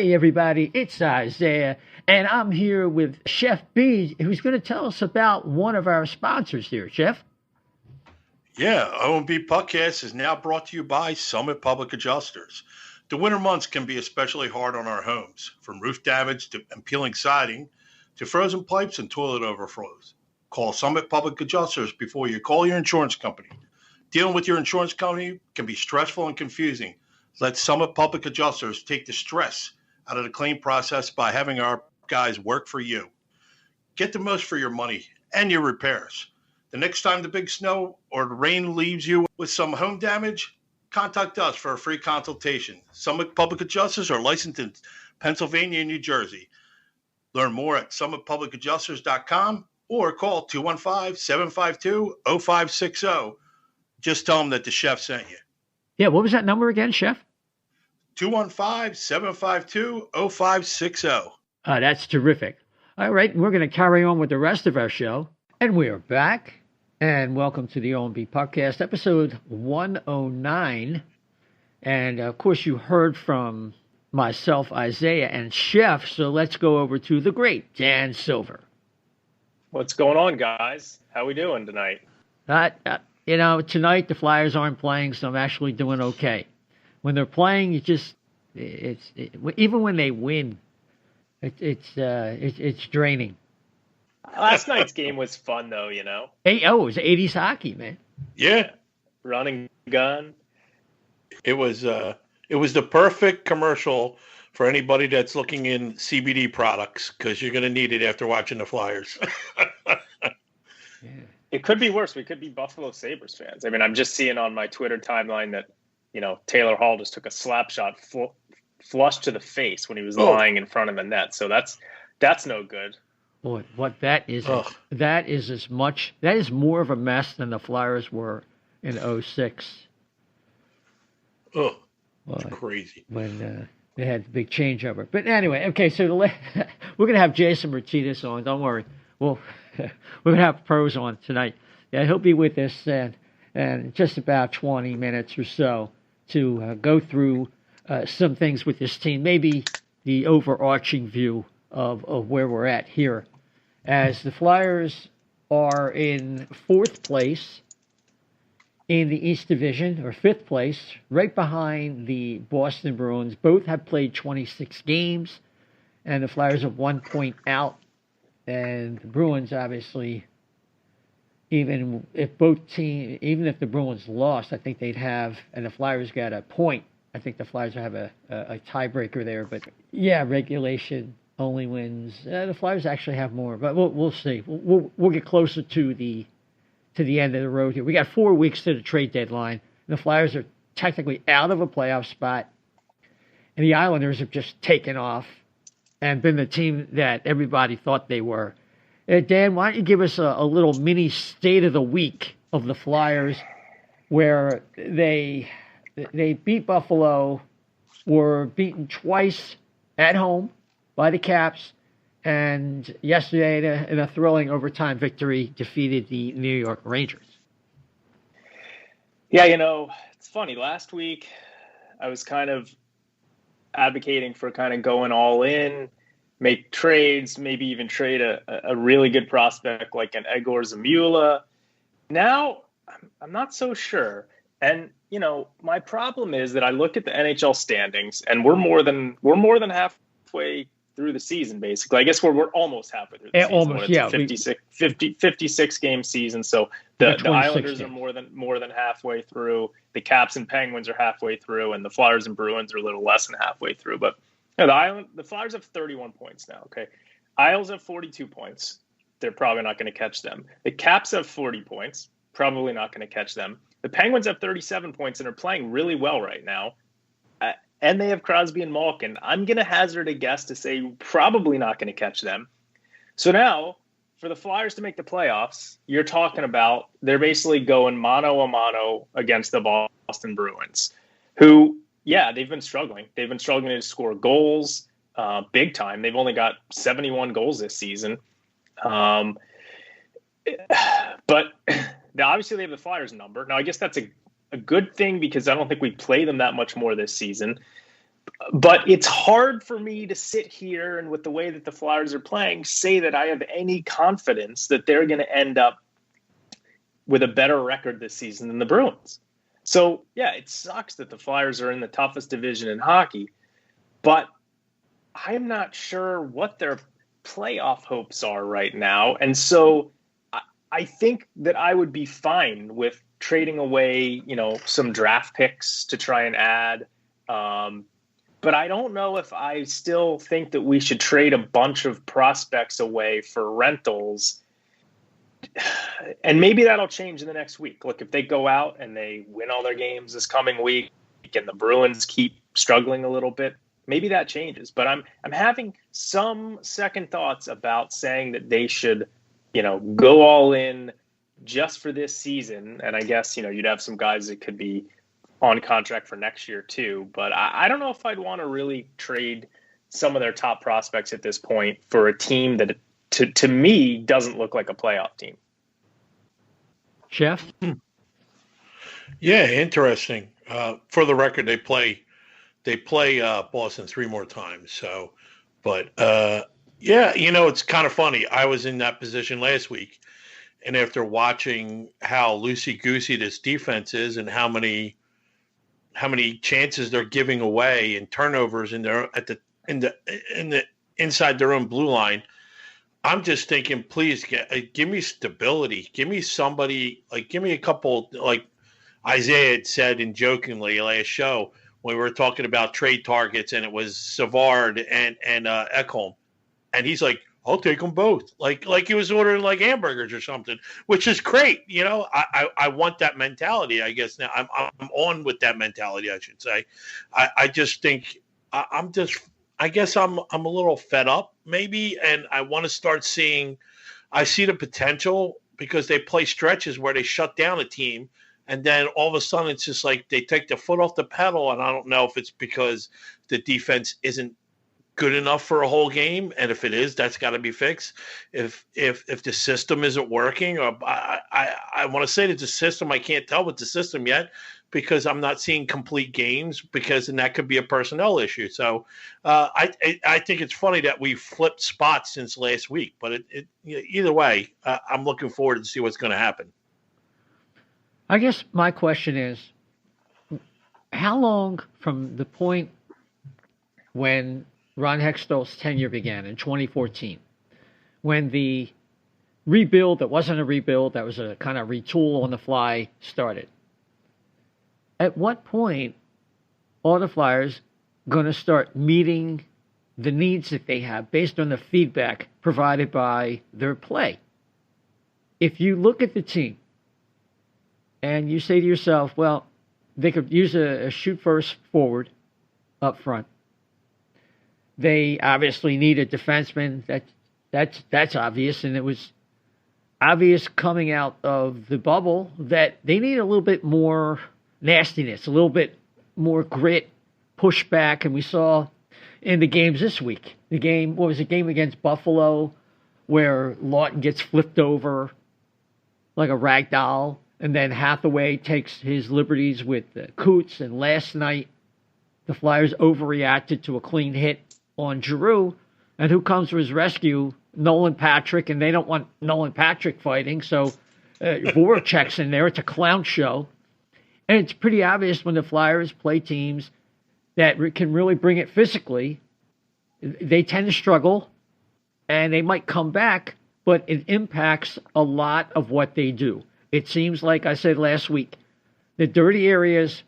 Hey everybody, it's Isaiah, and I'm here with Chef B, who's going to tell us about one of our sponsors here. Chef? Yeah, O&B Puckcast is now brought to you by Summit Public Adjusters. The winter months can be especially hard on our homes, from roof damage and peeling siding to frozen pipes and toilet overflows. Call Summit Public Adjusters before you call your insurance company. Dealing with your insurance company can be stressful and confusing. Let Summit Public Adjusters take the stress out of the claim process by having our guys work for you. Get the most for your money and your repairs. The next time the big snow or the rain leaves you with some home damage, contact us for a free consultation. Summit Public Adjusters are licensed in Pennsylvania and New Jersey. Learn more at summitpublicadjusters.com or call 215-752-0560. Just tell them that the chef sent you. Yeah, what was that number again, Chef? 215-752-0560. That's terrific. All right, we're going to carry on with the rest of our show. And we are back. And welcome to the O&B Puckcast, episode 109. And, of course, you heard from myself, Isaiah, and Chef. So let's go over to the great Dan Silver. What's going on, guys? How we doing tonight? Tonight the Flyers aren't playing, so I'm actually doing okay. When they're playing, even when they win, it's draining. Last night's game was fun, though. It was 80s hockey, man. Yeah, running gun. It was the perfect commercial for anybody that's looking in CBD products, because you're going to need it after watching the Flyers. Yeah. It could be worse. We could be Buffalo Sabres fans. I mean, I'm just seeing on my Twitter timeline that, Taylor Hall just took a slap shot flush to the face when he was lying in front of the net. So that's no good. Boy, what that is more of a mess than the Flyers were in 2006. Oh, it's crazy. When they had the big changeover. But anyway, okay, so we're going to have Jason Myrtetus on. Don't worry. We're going to have pros on tonight. Yeah, he'll be with us in just about 20 minutes or so to go through some things with this team, maybe the overarching view of where we're at here. As the Flyers are in 4th place in the East Division, or 5th place, right behind the Boston Bruins. Both have played 26 games, and the Flyers are 1 point out. And the Bruins, obviously, even if the Bruins lost, I think they'd have, and the Flyers got a point, I think the Flyers will have a tiebreaker there. But yeah, regulation only wins. The Flyers actually have more, but we'll see. We'll get closer to the end of the road here. We got 4 weeks to the trade deadline. And the Flyers are technically out of a playoff spot, and the Islanders have just taken off and been the team that everybody thought they were. Dan, why don't you give us a little mini state of the week of the Flyers, where they beat Buffalo, were beaten twice at home by the Caps, and yesterday in a thrilling overtime victory defeated the New York Rangers. Yeah, it's funny. Last week I was kind of advocating for kind of going all in, make trades, maybe even trade a really good prospect like an Egor Zamula. Now, I'm not so sure. And, my problem is that I look at the NHL standings, and we're more than halfway through the season, basically. I guess we're almost halfway through the season. Almost, yeah. 56 game season. So the Islanders are more than halfway through. The Caps and Penguins are halfway through, and the Flyers and Bruins are a little less than halfway through. But the Flyers have 31 points now. Okay, Isles have 42 points. They're probably not going to catch them. The Caps have 40 points. Probably not going to catch them. The Penguins have 37 points and are playing really well right now. And they have Crosby and Malkin. I'm going to hazard a guess to say probably not going to catch them. So now, for the Flyers to make the playoffs, you're talking about they're basically going mano a mano against the Boston Bruins, who, yeah, they've been struggling. They've been struggling to score goals big time. They've only got 71 goals this season. But obviously they have the Flyers number. Now, I guess that's a good thing because I don't think we play them that much more this season. But it's hard for me to sit here and with the way that the Flyers are playing, say that I have any confidence that they're going to end up with a better record this season than the Bruins. So, yeah, it sucks that the Flyers are in the toughest division in hockey, but I'm not sure what their playoff hopes are right now. And so I think that I would be fine with trading away, some draft picks to try and add. But I don't know if I still think that we should trade a bunch of prospects away for rentals. And maybe that'll change in the next week. Look, if they go out and they win all their games this coming week and the Bruins keep struggling a little bit, maybe that changes. But I'm having some second thoughts about saying that they should, go all in just for this season. And I guess, you'd have some guys that could be on contract for next year too. But I don't know if I'd want to really trade some of their top prospects at this point for a team that to me doesn't look like a playoff team. Jeff? Yeah, interesting. For the record, they play Boston 3 more times. So, but it's kind of funny. I was in that position last week, and after watching how loosey-goosey this defense is and how many chances they're giving away and turnovers in the inside their own blue line, I'm just thinking, please give me stability. Give me somebody, give me a couple, like Isaiah had said in jokingly last show when we were talking about trade targets, and it was Savard and Ekholm, and he's like, I'll take them both. Like he was ordering like hamburgers or something, which is great. I want that mentality. I guess now I'm on with that mentality, I should say. I just think I guess I'm a little fed up maybe, and I want to start seeing. I see the potential because they play stretches where they shut down a team, and then all of a sudden it's just like they take the foot off the pedal, and I don't know if it's because the defense isn't good enough for a whole game, and if it is, that's got to be fixed. If the system isn't working, or I want to say that the system, I can't tell with the system yet because I'm not seeing complete games, and that could be a personnel issue. So I think it's funny that we flipped spots since last week, but either way, I'm looking forward to see what's going to happen. I guess my question is, how long from the point when Ron Hextall's tenure began in 2014, when the rebuild that wasn't a rebuild, that was a kind of retool on the fly, started? At what point are the Flyers going to start meeting the needs that they have based on the feedback provided by their play? If you look at the team and you say to yourself, well, they could use a shoot-first forward up front. They obviously need a defenseman. That's obvious, and it was obvious coming out of the bubble that they need a little bit more nastiness, a little bit more grit, pushback, and we saw in the games this week. The game against Buffalo where Lawton gets flipped over like a rag doll, and then Hathaway takes his liberties with Coots, and last night the Flyers overreacted to a clean hit on Giroux, and who comes to his rescue? Nolan Patrick, and they don't want Nolan Patrick fighting, so Voracek's in there. It's a clown show. And it's pretty obvious when the Flyers play teams that can really bring it physically, they tend to struggle, and they might come back, but it impacts a lot of what they do. It seems like I said last week, the dirty areas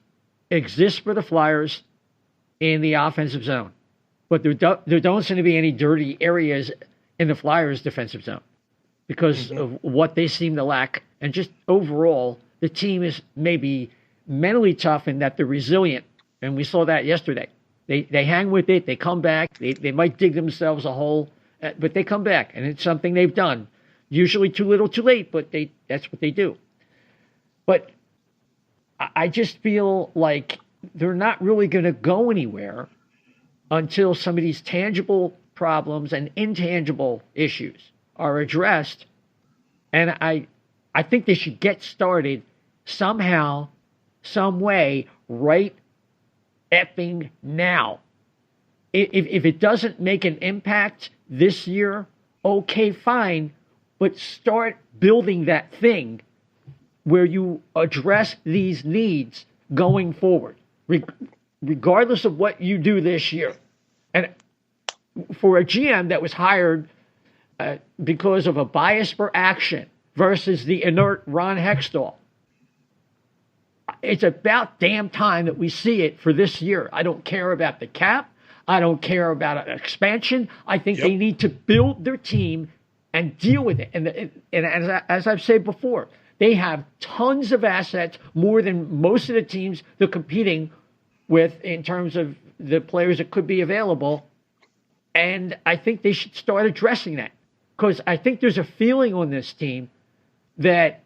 exist for the Flyers in the offensive zone. But there don't seem to be any dirty areas in the Flyers' defensive zone because of what they seem to lack. And just overall, the team is maybe mentally tough in that they're resilient. And we saw that yesterday. They hang with it. They come back. They might dig themselves a hole, but they come back. And it's something they've done. Usually too little, too late, but that's what they do. But I just feel like they're not really going to go anywhere until some of these tangible problems and intangible issues are addressed. And I think they should get started somehow, some way, right effing now. if it doesn't make an impact this year, okay, fine, but start building that thing where you address these needs going forward, regardless of what you do this year. And for a GM that was hired because of a bias for action versus the inert Ron Hextall, it's about damn time that we see it for this year. I don't care about the cap. I don't care about an expansion. I think they need to build their team and deal with it. And as I've said before, they have tons of assets, more than most of the teams they're competing with in terms of the players that could be available. And I think they should start addressing that, because I think there's a feeling on this team that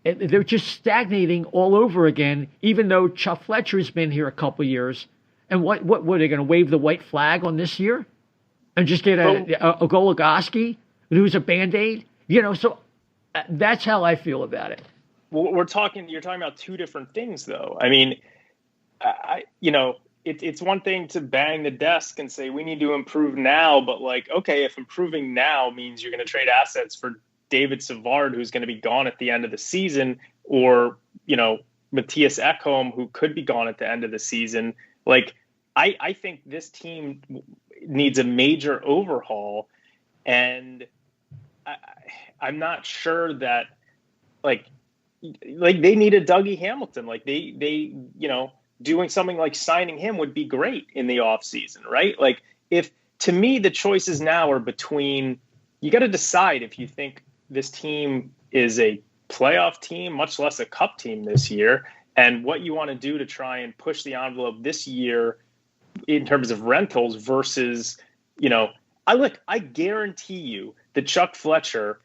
they're just stagnating all over again, even though Chuck Fletcher's been here a couple of years. And what are they going to wave the white flag on this year and just get a Goligoski who's a Band-Aid? So that's how I feel about it. Well, you're talking about two different things, though. I mean, it's one thing to bang the desk and say we need to improve now, but okay, if improving now means you're going to trade assets for David Savard, who's going to be gone at the end of the season, or Matthias Ekholm, who could be gone at the end of the season, I think this team needs a major overhaul, and I'm not sure that they need a Dougie Hamilton. They doing something like signing him would be great in the offseason, right? If to me the choices now are between, you got to decide if you think this team is a playoff team, much less a cup team this year, and what you want to do to try and push the envelope this year in terms of rentals versus, I guarantee you that Chuck Fletcher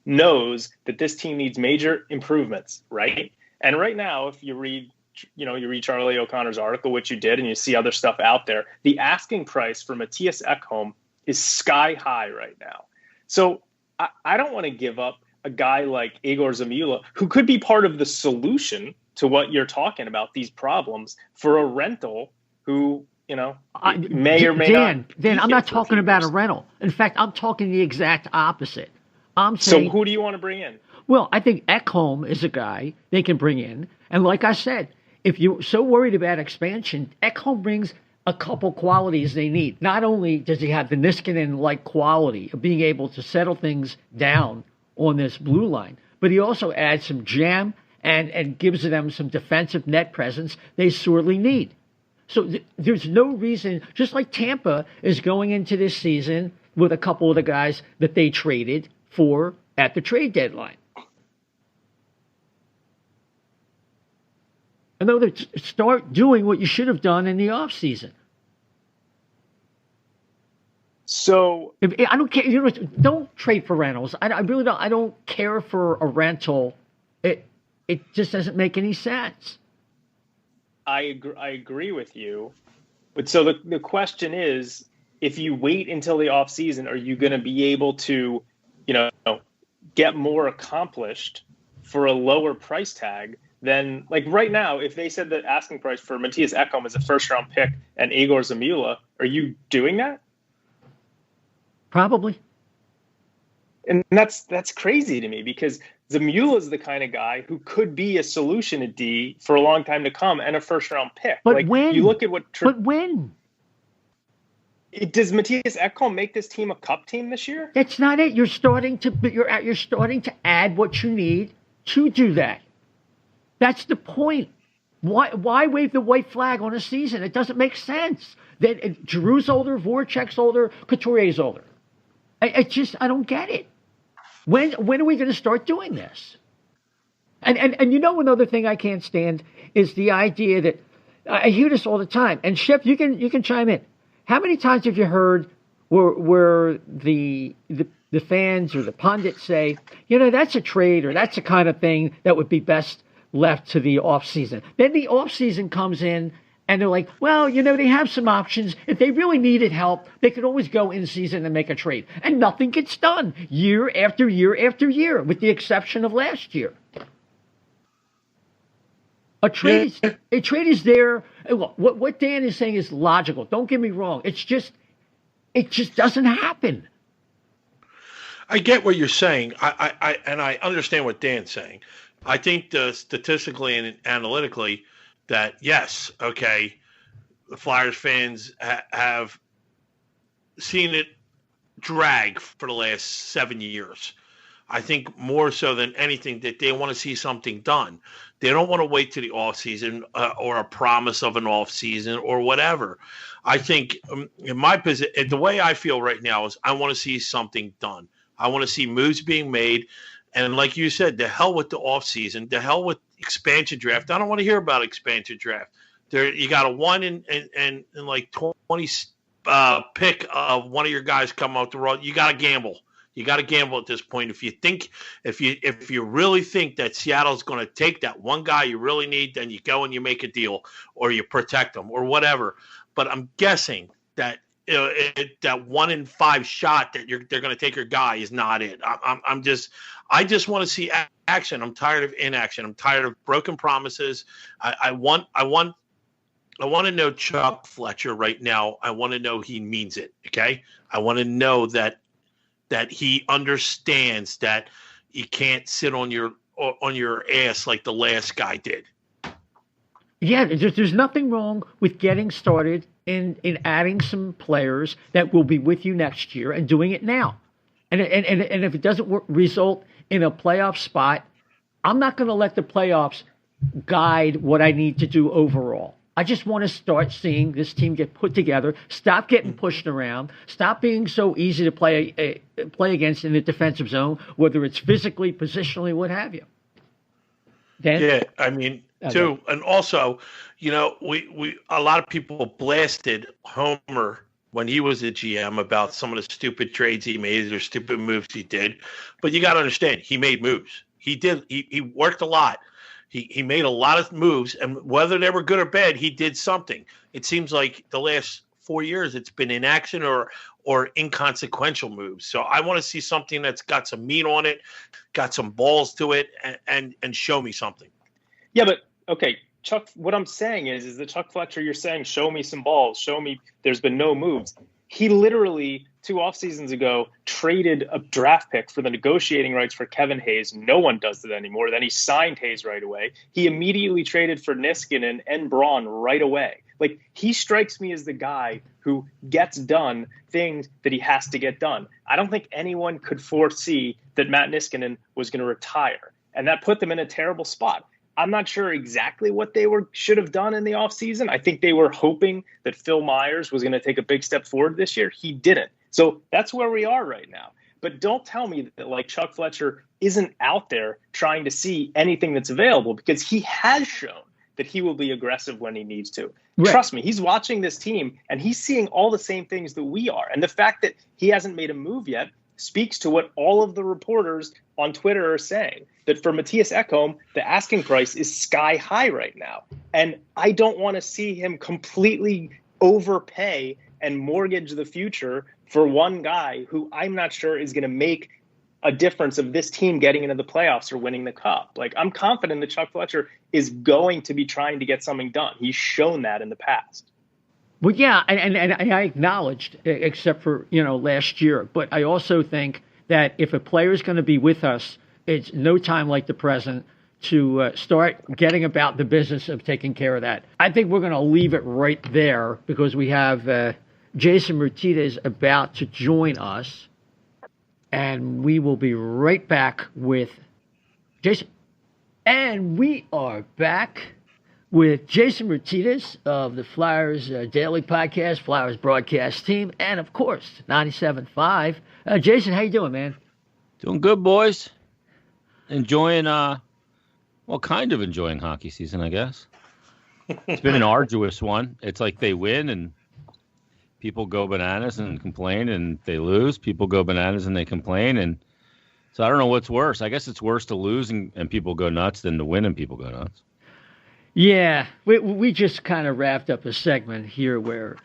knows that this team needs major improvements, right? And right now, if you read Charlie O'Connor's article, which you did, and you see other stuff out there, the asking price for Matthias Ekholm is sky high right now. So I don't want to give up a guy like Igor Zamula, who could be part of the solution to what you're talking about, these problems, for a rental who, may or may not. Dan, I'm not talking about a rental. In fact, I'm talking the exact opposite. I'm saying, so who do you want to bring in? Well, I think Ekholm is a guy they can bring in. And like I said, if you're so worried about expansion, Ekholm brings a couple qualities they need. Not only does he have the Niskanen-like quality of being able to settle things down on this blue line, but he also adds some jam and gives them some defensive net presence they sorely need. So there's no reason, just like Tampa is going into this season with a couple of the guys that they traded for at the trade deadline. In other words, start doing what you should have done in the offseason. So I don't care. Don't trade for rentals. I really don't. I don't care for a rental. It just doesn't make any sense. I agree with you, but so the question is, if you wait until the offseason, are you going to be able to, get more accomplished for a lower price tag than right now? If they said the asking price for Matthias Ekholm is a first-round pick and Igor Zamula, are you doing that? Probably. And that's crazy to me, because Zamula is the kind of guy who could be a solution at D for a long time to come and a first-round pick. But when? You look at what. But when? Does Matthias Ekholm make this team a cup team this year? That's not it. You're starting to add what you need to do that. That's the point. Why wave the white flag on a season? It doesn't make sense. Then Giroux's older, Voracek's older, Couture's older. I don't get it. When are we going to start doing this? And another thing I can't stand is the idea that I hear this all the time. And Shep, you can chime in. How many times have you heard where the fans or the pundits say, that's a trade, or that's the kind of thing that would be best left to the offseason? Then the offseason comes in and they're like, well, they have some options. If they really needed help, they could always go in season and make a trade. And nothing gets done year after year after year, with the exception of last year. A trade is there. Look, what Dan is saying is logical. Don't get me wrong. It just doesn't happen. I get what you're saying. I understand what Dan's saying. I think statistically and analytically that yes, okay, the Flyers fans have seen it drag for the last 7 years. I think more so than anything that they want to see something done. They don't want to wait to the off season or a promise of an off season or whatever. I think in my position, the way I feel right now is I want to see something done. I want to see moves being made. And like you said, the hell with the off season, the hell with expansion draft. I don't want to hear about expansion draft. There, you got a 1 in like 20 pick of one of your guys come out the road. You got to gamble. You got to gamble at this point. If you really think that Seattle's going to take that one guy you really need, then you go and you make a deal or you protect them or whatever. But I'm guessing that that 1 in 5 shot that they're going to take your guy is not it. I just want to see action. I'm tired of inaction. I'm tired of broken promises. I want to know Chuck Fletcher right now. I want to know he means it. Okay. I want to know that he understands that you can't sit on your ass like the last guy did. Yeah, there's nothing wrong with getting started in adding some players that will be with you next year and doing it now. And if it doesn't result in a playoff spot, I'm not going to let the playoffs guide what I need to do overall. I just want to start seeing this team get put together, stop getting pushed around, stop being so easy to play against in the defensive zone, whether it's physically, positionally, what have you. Dan? Yeah, I mean, too, and also, we a lot of people blasted Homer when he was a GM about some of the stupid trades he made or stupid moves he did, but you got to understand, he made moves. He did. He worked a lot. He made a lot of moves, and whether they were good or bad, he did something. It seems like the last 4 years it's been inaction or inconsequential moves. So I want to see something that's got some meat on it, got some balls to it, and show me something. Yeah, but okay, Chuck, what I'm saying is that Chuck Fletcher, you're saying, show me some balls, show me there's been no moves. He literally 2 off seasons ago traded a draft pick for the negotiating rights for Kevin Hayes. No one does it anymore. Then he signed Hayes right away. He immediately traded for Niskanen and Braun right away. Like, he strikes me as the guy who gets done things that he has to get done. I don't think anyone could foresee that Matt Niskanen was going to retire, and that put them in a terrible spot. I'm not sure exactly what they should have done in the offseason. I think they were hoping that Phil Myers was going to take a big step forward this year. He didn't. So that's where we are right now. But don't tell me that like Chuck Fletcher isn't out there trying to see anything that's available, because he has shown that he will be aggressive when he needs to. Right. Trust me, he's watching this team and he's seeing all the same things that we are. And the fact that he hasn't made a move yet speaks to what all of the reporters on Twitter are saying, that for Matthias Ekholm, the asking price is sky high right now. And I don't want to see him completely overpay and mortgage the future for one guy who I'm not sure is going to make a difference of this team getting into the playoffs or winning the cup. Like, I'm confident that Chuck Fletcher is going to be trying to get something done. He's shown that in the past. Well, yeah, and I acknowledged, except for, last year. But I also think that if a player is going to be with us, it's no time like the present to start getting about the business of taking care of that. I think we're going to leave it right there because we have Jason Myrtetus about to join us. And we will be right back with Jason. And we are back with Jason Myrtetus of the Flyers Daily Podcast, Flyers broadcast team, and, of course, 97.5. Jason, how you doing, man? Doing good, boys. Enjoying, kind of enjoying hockey season, I guess. It's been an arduous one. It's like they win and people go bananas and complain, and they lose. People go bananas and they complain. And so I don't know what's worse. I guess it's worse to lose and people go nuts than to win and people go nuts. Yeah, we just kind of wrapped up a segment here where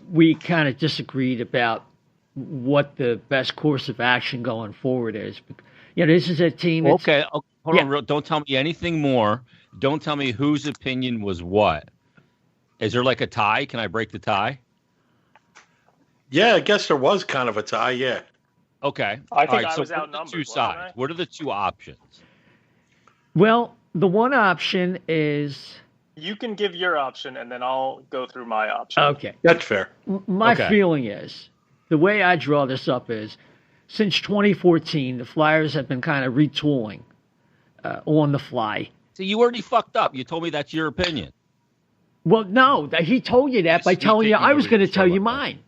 we kind of disagreed about what the best course of action going forward is. This is a team. Okay, hold on. Don't tell me anything more. Don't tell me whose opinion was what. Is there like a tie? Can I break the tie? Yeah, I guess there was kind of a tie. Yeah. Okay. I think I was outnumbered. What are the two sides? What are the two options? Well, the one option is. You can give your option, and then I'll go through my option. Okay. That's fair. My feeling is, the way I draw this up is, since 2014, the Flyers have been kind of retooling on the fly. So you already fucked up. You told me that's your opinion. Well, no, he told you that by telling you I was going to tell you mine.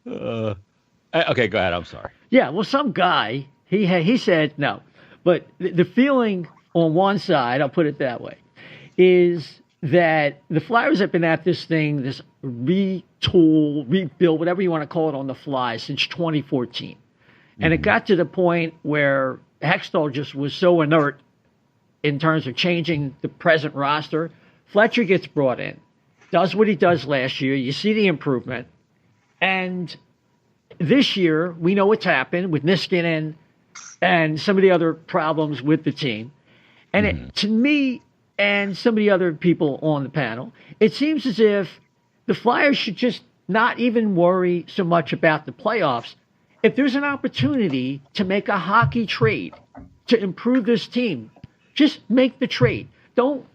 Okay, go ahead. I'm sorry. Yeah, well, some guy, he said no. But the feeling on one side, I'll put it that way, is that the Flyers have been at this thing, this retool, rebuild, whatever you want to call it, on the fly since 2014. And it got to the point where Hextall just was so inert in terms of changing the present roster. Fletcher gets brought in, does what he does last year. You see the improvement. And this year, we know what's happened with Niskanen and some of the other problems with the team. And to me and some of the other people on the panel, it seems as if the Flyers should just not even worry so much about the playoffs. If there's an opportunity to make a hockey trade to improve this team, just make the trade. Don't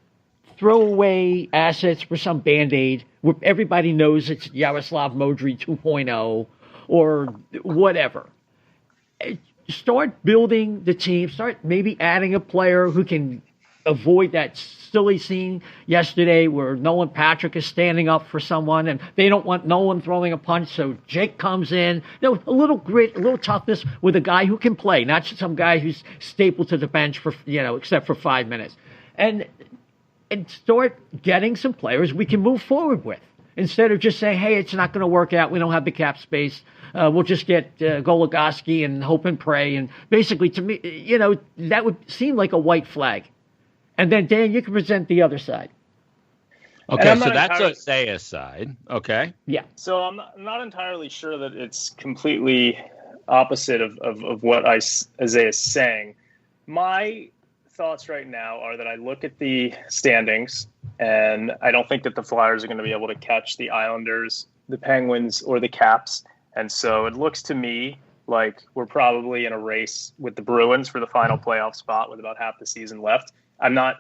throw away assets for some Band-Aid where everybody knows it's Yaroslav Modry 2.0 or whatever. Start building the team. Start maybe adding a player who can avoid that silly scene yesterday where Nolan Patrick is standing up for someone and they don't want Nolan throwing a punch, so Jake comes in. A little grit, a little toughness with a guy who can play, not just some guy who's stapled to the bench for except for 5 minutes. And start getting some players we can move forward with instead of just saying, hey, it's not going to work out. We don't have the cap space. We'll just get Goligoski and hope and pray. And basically, to me, that would seem like a white flag. And then, Dan, you can present the other side. Okay, so that's Isaiah's side. Okay. Yeah. So I'm not entirely sure that it's completely opposite of what Isaiah is saying. My thoughts right now are that I look at the standings, and I don't think that the Flyers are going to be able to catch the Islanders, the Penguins, or the Caps. And so it looks to me like we're probably in a race with the Bruins for the final playoff spot with about half the season left. I'm not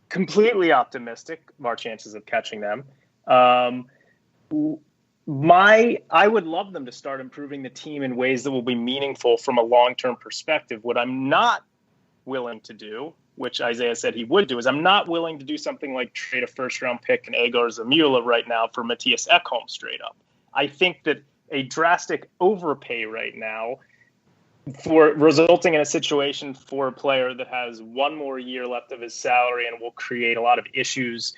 completely optimistic of our chances of catching them. I would love them to start improving the team in ways that will be meaningful from a long-term perspective. What I'm not willing to do, which Isaiah said he would do, is I'm not willing to do something like trade a first-round pick and Egor Zamula right now for Matthias Ekholm straight up. I think that a drastic overpay right now for resulting in a situation for a player that has one more year left of his salary and will create a lot of issues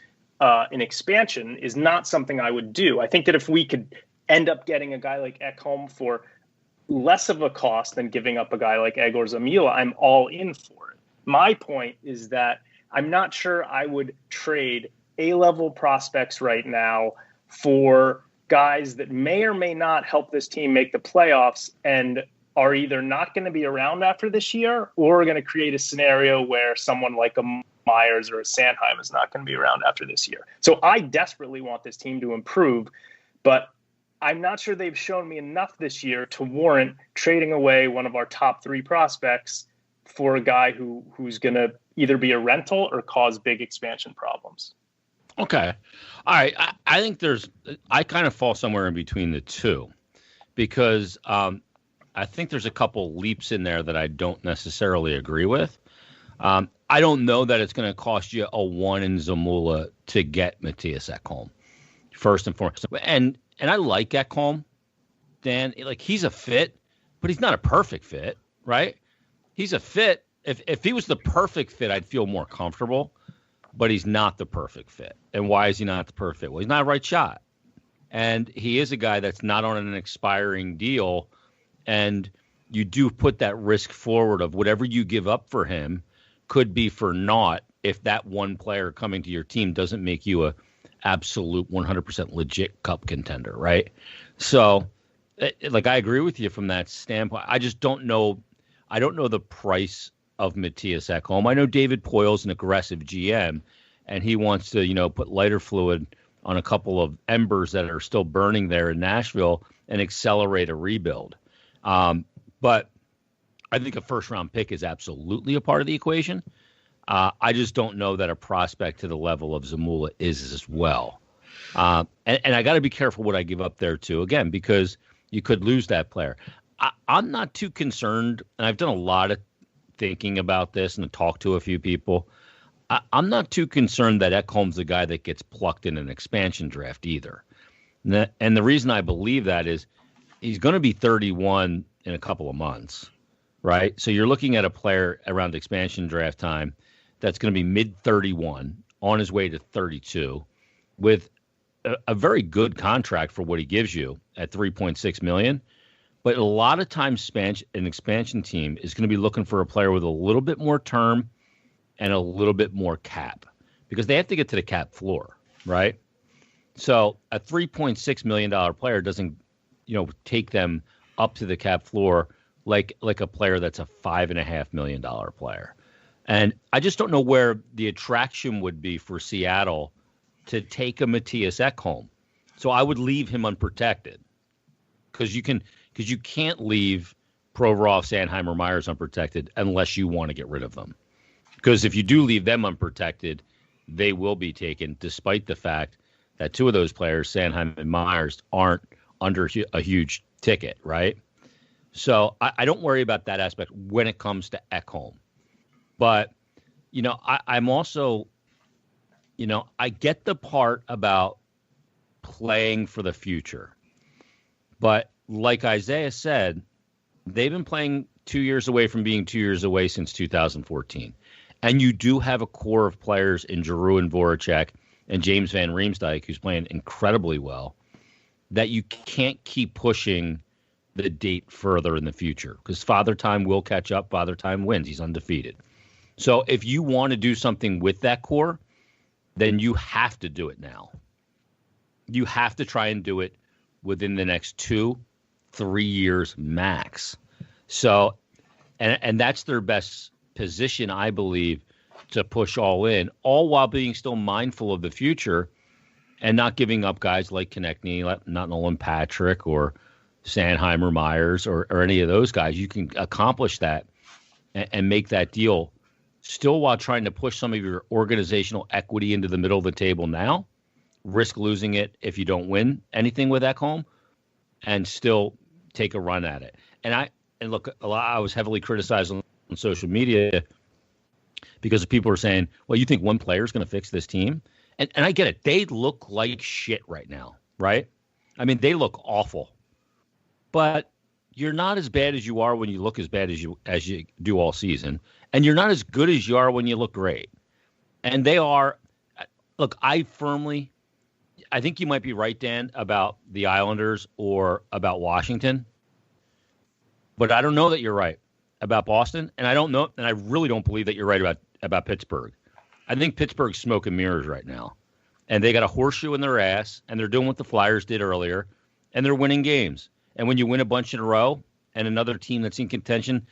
in expansion is not something I would do. I think that if we could end up getting a guy like Ekholm for less of a cost than giving up a guy like Egor Zamila, I'm all in for it. My point is that I'm not sure I would trade A-level prospects right now for guys that may or may not help this team make the playoffs and are either not going to be around after this year or are going to create a scenario where someone like a Myers or a Sanheim is not going to be around after this year. So I desperately want this team to improve, but I'm not sure they've shown me enough this year to warrant trading away one of our top three prospects for a guy who's going to either be a rental or cause big expansion problems. Okay. All right. I think I kind of fall somewhere in between the two because I think there's a couple leaps in there that I don't necessarily agree with. I don't know that it's going to cost you a one in Zamula to get Matthias Ekholm, first and foremost. And I like Ekholm, Dan. Like, he's a fit, but he's not a perfect fit, right? He's a fit. If he was the perfect fit, I'd feel more comfortable, but he's not the perfect fit. And why is he not the perfect fit? Well, he's not a right shot. And he is a guy that's not on an expiring deal. And you do put that risk forward of whatever you give up for him could be for naught if that one player coming to your team doesn't make you a absolute 100% legit cup contender, right? So Like, I agree with you from that standpoint. I just don't know. I don't know the price of Myrtetus at home. I know David Poyle's an aggressive GM, and he wants to, put lighter fluid on a couple of embers that are still burning there in Nashville and accelerate a rebuild. But I think a first-round pick is absolutely a part of the equation. I just don't know that a prospect to the level of Zamula is as well. And I got to be careful what I give up there, too, again, because you could lose that player. I'm not too concerned, and I've done a lot of thinking about this and talked to a few people. I'm not too concerned that Ekholm's the guy that gets plucked in an expansion draft either. And the reason I believe that is he's going to be 31 in a couple of months, right? So you're looking at a player around expansion draft time that's going to be mid-31, on his way to 32, with a very good contract for what he gives you at $3.6 million. But a lot of times an expansion team is going to be looking for a player with a little bit more term and a little bit more cap, because they have to get to the cap floor, right? So a $3.6 million player doesn't, take them up to the cap floor like a player that's a $5.5 million player. And I just don't know where the attraction would be for Seattle to take a Myrtetus Ekholm. So I would leave him unprotected, because you can't leave Provorov, Sanheimer, Myers unprotected unless you want to get rid of them. Because if you do leave them unprotected, they will be taken, despite the fact that two of those players, Sanheim and Myers, aren't under a huge ticket, right? So I don't worry about that aspect when it comes to Ekholm. But, I'm also, I get the part about playing for the future. But like Isaiah said, they've been playing 2 years away from being 2 years away since 2014. And you do have a core of players in Giroux and Voracek and James Van Riemsdyk, who's playing incredibly well, that you can't keep pushing the date further in the future, because Father Time will catch up. Father Time wins. He's undefeated. So if you want to do something with that core, then you have to do it now. You have to try and do it within the next 2-3 years max. So, and that's their best position, I believe, to push all in, all while being still mindful of the future and not giving up guys like Konechny, not Nolan Patrick or Sanheim or Myers or any of those guys. You can accomplish that and make that deal still while trying to push some of your organizational equity into the middle of the table now, risk losing it if you don't win anything with Ekholm, and still take a run at it. And look, I was heavily criticized on social media because people are saying, well, you think one player is going to fix this team? And I get it. They look like shit right now, right? I mean, they look awful. But you're not as bad as you are when you look as bad as you do all season. And you're not as good as you are when you look great. And they are. Look, I think you might be right, Dan, about the Islanders or about Washington. But I don't know that you're right about Boston. And I really don't believe that you're right about Pittsburgh. I think Pittsburgh's smoke and mirrors right now. And they got a horseshoe in their ass, and they're doing what the Flyers did earlier, and they're winning games. And when you win a bunch in a row and another team that's in contention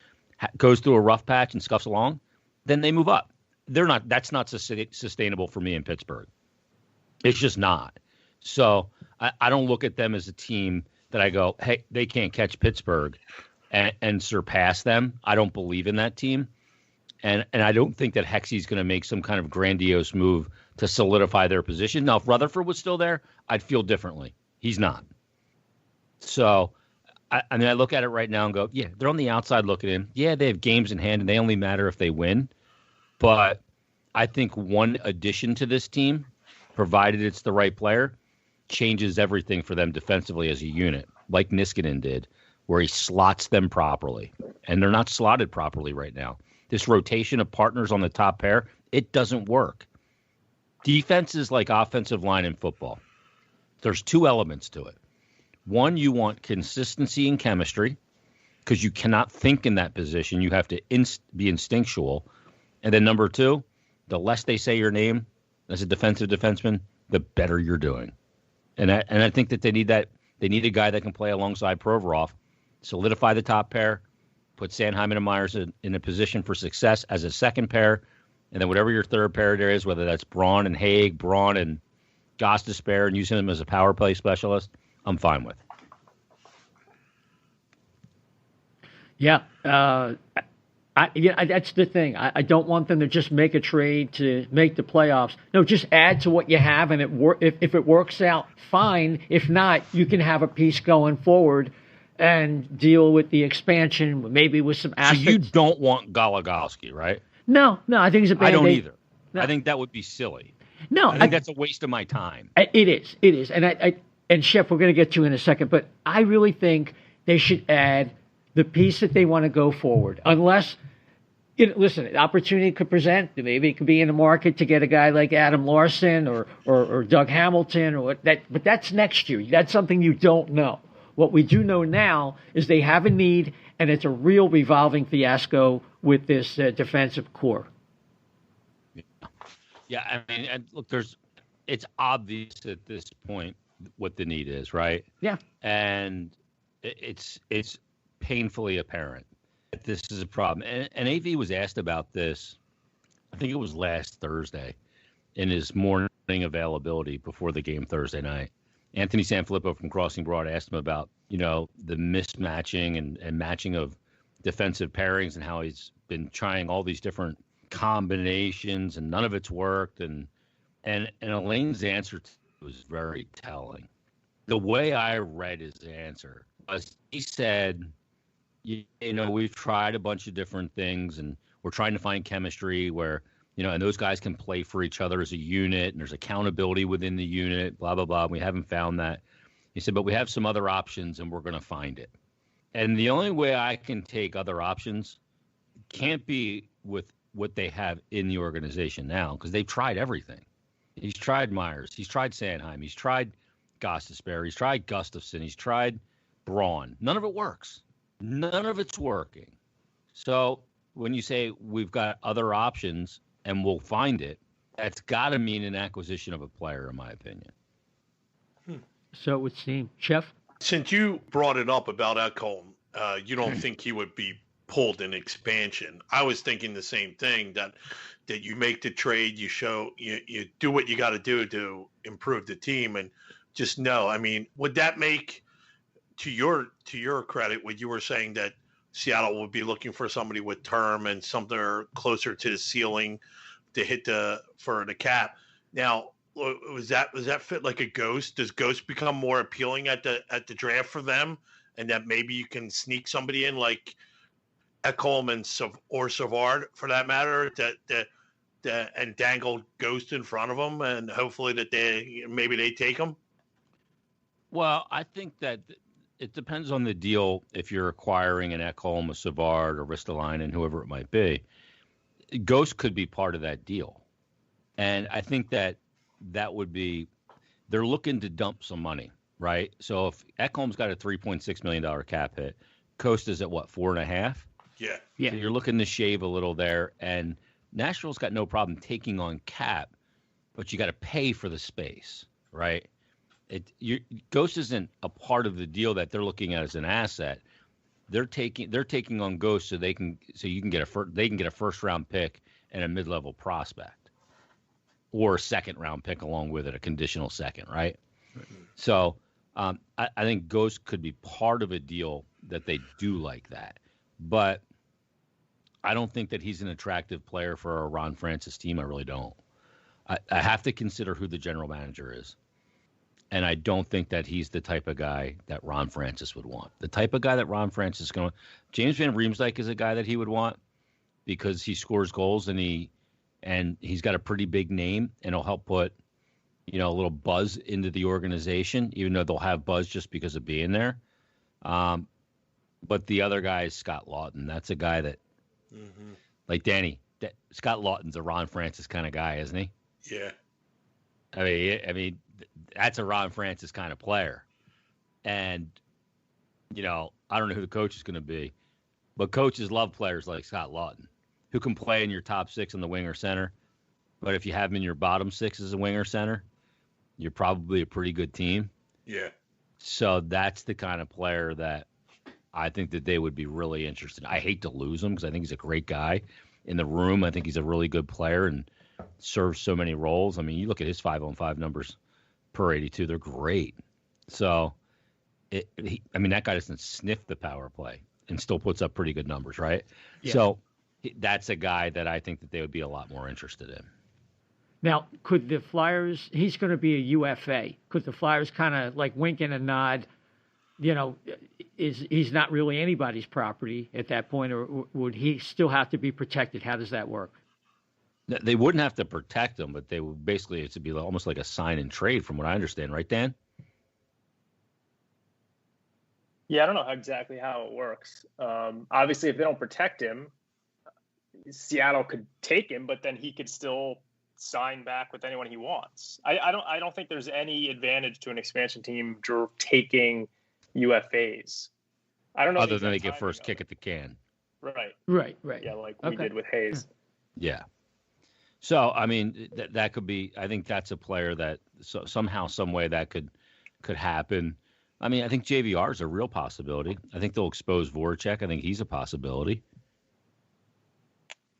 goes through a rough patch and scuffs along, then they move up. That's not sustainable for me in Pittsburgh. It's just not. So I don't look at them as a team that I go, hey, they can't catch Pittsburgh and surpass them. I don't believe in that team. And I don't think that Hexie's going to make some kind of grandiose move to solidify their position. Now, if Rutherford was still there, I'd feel differently. He's not. So, I look at it right now and go, yeah, they're on the outside looking in. Yeah, they have games in hand, and they only matter if they win. But I think one addition to this team, provided it's the right player, changes everything for them defensively as a unit, like Niskanen did, where he slots them properly. And they're not slotted properly right now. This rotation of partners on the top pair, it doesn't work. Defense is like offensive line in football. There's two elements to it. One, you want consistency and chemistry, because you cannot think in that position. You have to be instinctual. And then number two, the less they say your name as a defensive defenseman, the better you're doing. And I think that they need that They need a guy that can play alongside Provorov, solidify the top pair, put Sanheim and Myers in a position for success as a second pair, and then whatever your third pair there is, whether that's Braun and Haig, Braun and Gostisbehere, and using him as a power play specialist, I'm fine with. Yeah. That's the thing. I don't want them to just make a trade to make the playoffs. No, just add to what you have, and if it works out, fine. If not, you can have a piece going forward and deal with the expansion, maybe with some assets. So you don't want Goligoski, right? No, I think it's a bad idea. I don't either. No. I think that would be silly. No, I think that's a waste of my time. It is. And Chef, we're going to get to in a second, but I really think they should add the piece that they want to go forward. Unless, listen, the opportunity could present. Maybe it could be in the market to get a guy like Adam Larson or Doug Hamilton or that. But that's next year. That's something you don't know. What we do know now is they have a need, and it's a real revolving fiasco with this defensive core. Yeah, I mean, and look, it's obvious at this point what the need is, right? Yeah. And it's painfully apparent that this is a problem. And AV was asked about this, I think it was last Thursday, in his morning availability before the game Thursday night. Anthony Sanfilippo from Crossing Broad asked him about, the mismatching and matching of defensive pairings and how he's been trying all these different combinations and none of it's worked. And Elaine's answer was very telling. The way I read his answer was he said, we've tried a bunch of different things and we're trying to find chemistry where, and those guys can play for each other as a unit and there's accountability within the unit, blah, blah, blah. We haven't found that. He said, but we have some other options and we're going to find it. And the only way I can take other options can't be with what they have in the organization now, because they've tried everything. He's tried Myers. He's tried Sanheim. He's tried Gostisbehere. He's tried Gustafsson. He's tried Braun. None of it works. None of it's working. So when you say we've got other options and we'll find it, that's got to mean an acquisition of a player, in my opinion. So it would seem. Chef? Since you brought it up about Ekholm, you don't think he would be pulled in expansion. I was thinking the same thing, that you make the trade, you do what you got to do to improve the team, and just know. I mean, would that make, to your credit, what you were saying, that Seattle would be looking for somebody with term and something closer to the ceiling to hit for the cap? Now, was that fit like a Ghost? Does Ghost become more appealing at the draft for them, and that maybe you can sneak somebody in like Ekholm or Savard, for that matter, and dangle Ghost in front of them, and hopefully that they take them? Well, I think that it depends on the deal. If you're acquiring an Ekholm, a Savard, or Ristolainen, whoever it might be, Ghost could be part of that deal. And I think that would be, they're looking to dump some money, right? So if Ekholm's got a $3.6 million cap hit, Ghost is at what, 4.5? Yeah. So you're looking to shave a little there, and Nashville's got no problem taking on cap, but you got to pay for the space, right? Ghost isn't a part of the deal that they're looking at as an asset. They're taking on Ghost so you can get a first round pick and a mid-level prospect, or a second round pick along with it, a conditional second, right? Mm-hmm. So I think Ghost could be part of a deal that they do like that. But I don't think that he's an attractive player for a Ron Francis team. I really don't. I have to consider who the general manager is. And I don't think that he's the type of guy that Ron Francis would want. The type of guy that Ron Francis is going to... James Van Riemsdyk is a guy that he would want because he scores goals and he's got a pretty big name, and he'll help put, a little buzz into the organization, even though they'll have buzz just because of being there. But the other guy is Scott Lawton. That's a guy that, like Danny, Scott Lawton's a Ron Francis kind of guy, isn't he? Yeah. I mean, that's a Ron Francis kind of player. And, I don't know who the coach is going to be, but coaches love players like Scott Lawton, who can play in your top six on the wing or center. But if you have him in your bottom six as a wing or center, you're probably a pretty good team. Yeah. So that's the kind of player that I think that they would be really interested. I hate to lose him because I think he's a great guy in the room. I think he's a really good player and serves so many roles. I mean, you look at his 5-on-5 numbers per 82; they're great. So, that guy doesn't sniff the power play and still puts up pretty good numbers, right? Yeah. So that's a guy that I think that they would be a lot more interested in. Now, could the Flyers? He's going to be a UFA. Could the Flyers kind of like wink and a nod? He's not really anybody's property at that point, or would he still have to be protected? How does that work? They wouldn't have to protect him, but they would basically, it would be almost like a sign and trade, from what I understand, right, Dan? Yeah, I don't know exactly how it works. Obviously, if they don't protect him, Seattle could take him, but then he could still sign back with anyone he wants. I don't think there's any advantage to an expansion team taking UFAs. I don't know. Other than they get first kick at the can. Right. Yeah, like we did with Hayes. Yeah. So, I mean, that could be. I think that's a player that somehow, some way that could happen. I mean, I think JVR is a real possibility. I think they'll expose Voracek. I think he's a possibility.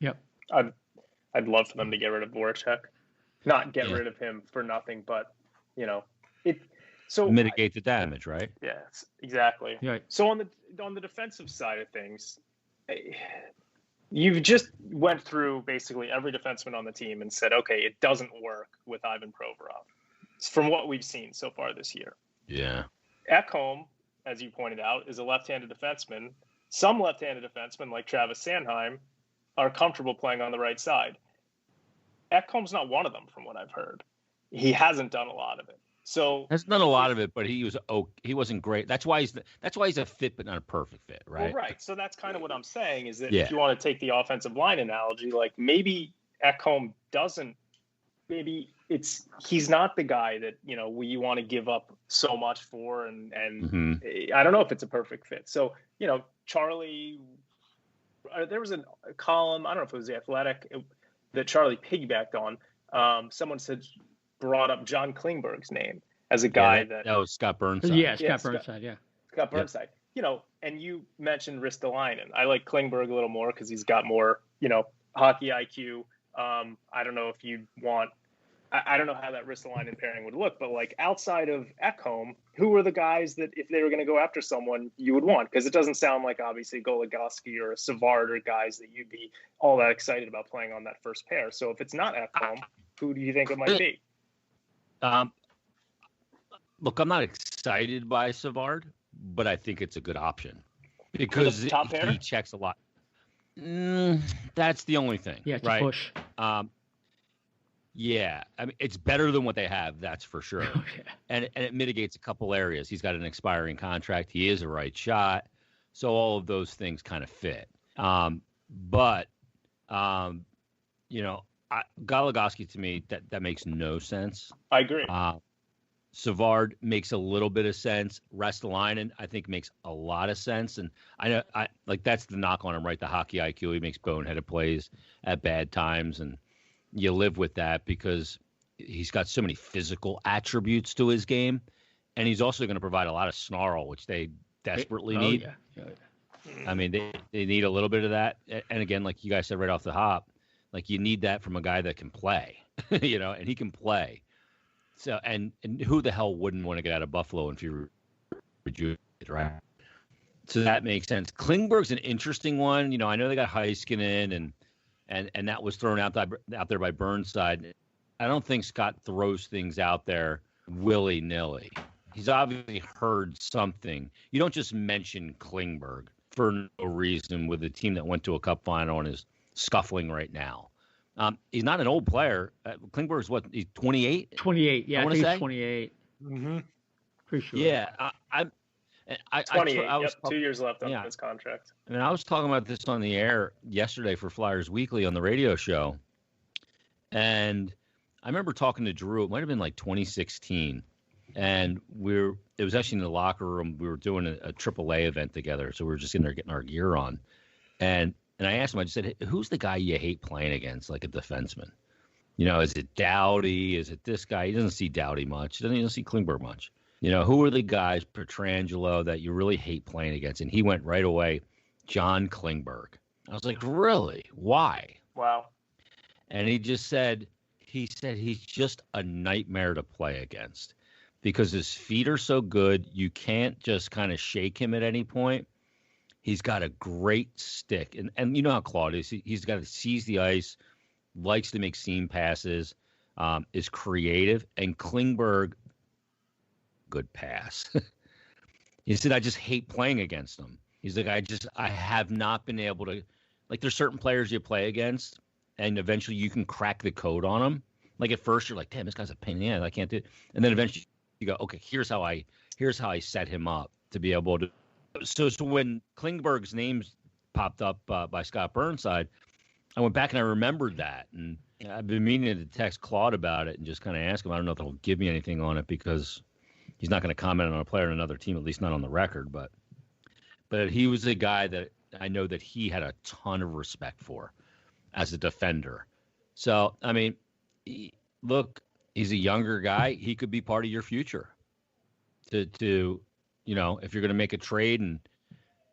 Yep. I'd love for them to get rid of Voracek. Not get rid of him for nothing, but mitigate the damage, right? Yeah, exactly. Right. So on the defensive side of things, you've just went through basically every defenseman on the team and said, okay, it doesn't work with Ivan Provorov from what we've seen so far this year. Yeah. Ekholm, as you pointed out, is a left-handed defenseman. Some left-handed defensemen, like Travis Sanheim, are comfortable playing on the right side. Ekholm's not one of them, from what I've heard. He hasn't done a lot of it. So has done a lot of it, but he wasn't great. That's why he's a fit, but not a perfect fit, right? Well, right. So that's kind of what I'm saying is that if you want to take the offensive line analogy, like maybe Ekholm doesn't. Maybe he's not the guy that you want to give up so much for, and I don't know if it's a perfect fit. So Charlie, there was a column, I don't know if it was The Athletic, that Charlie piggybacked on. Someone brought up John Klingberg's name as a guy that was Scott Burnside. Yeah, Scott Burnside. Scott Burnside. And you mentioned Ristolainen. I like Klingberg a little more because he's got more, hockey IQ. I don't know if you'd want. I don't know how that Ristolainen pairing would look, but like outside of Ekholm, who are the guys that if they were going to go after someone you would want? Because it doesn't sound like obviously Goligoski or Savard are guys that you'd be all that excited about playing on that first pair. So if it's not Ekholm, who do you think it might be? Look, I'm not excited by Savard, but I think it's a good option because he checks a lot. That's the only thing. Yeah, it's right? a push. Yeah, I mean, it's better than what they have, that's for sure. Oh, yeah. And it mitigates a couple areas. He's got an expiring contract. He is a right shot. So all of those things kind of fit. Goligoski, to me, that makes no sense. I agree. Savard makes a little bit of sense. Ristolainen, I think, makes a lot of sense. And I know, that's the knock on him, right? The hockey IQ. He makes boneheaded plays at bad times, and you live with that because he's got so many physical attributes to his game, and he's also going to provide a lot of snarl, which they desperately need. Yeah. I mean, they need a little bit of that. And again, like you guys said right off the hop, like you need that from a guy that can play, and he can play. So, and who the hell wouldn't want to get out of Buffalo if you're rejuvenated, right? So that makes sense. Klingberg's an interesting one. I know they got Heiskanen and that was thrown out there by Burnside. I don't think Scott throws things out there willy-nilly. He's obviously heard something. You don't just mention Klingberg for no reason with a team that went to a cup final and is scuffling right now. He's not an old player. Klingberg's what? He's 28? 28, yeah. I think he's 28. Mm-hmm. Pretty sure. Yeah. I 28. I was 2 years left on his contract. I mean, I was talking about this on the air yesterday for Flyers Weekly on the radio show. And I remember talking to Drew. It might have been like 2016. And it was actually in the locker room. We were doing a AAA event together. So we were just in there getting our gear on. And I asked him, I just said, who's the guy you hate playing against, like a defenseman? Is it Doughty? Is it this guy? He doesn't see Doughty much. He doesn't see Klingberg much. who are the guys, Pietrangelo, that you really hate playing against? And he went right away, John Klingberg. I was like, really? Why? Wow. And he said he's just a nightmare to play against because his feet are so good. You can't just kind of shake him at any point. He's got a great stick. And you know how Claude is. He's got to seize the ice, likes to make seam passes, is creative. And Klingberg, good pass. He said, I just hate playing against him. He's like, I have not been able to, like, there's certain players you play against, and eventually you can crack the code on them. Like at first you're like, damn, this guy's a pain in the ass. I can't do it. And then eventually you go, okay, here's how I set him up to be able to. So when Klingberg's names popped up by Scott Burnside, I went back and I remembered that. And I've been meaning to text Claude about it and just kind of ask him. I don't know if he'll give me anything on it because he's not going to comment on a player on another team, at least not on the record. But he was a guy that I know that he had a ton of respect for as a defender. So, I mean, look, he's a younger guy. He could be part of your future to if you're going to make a trade and,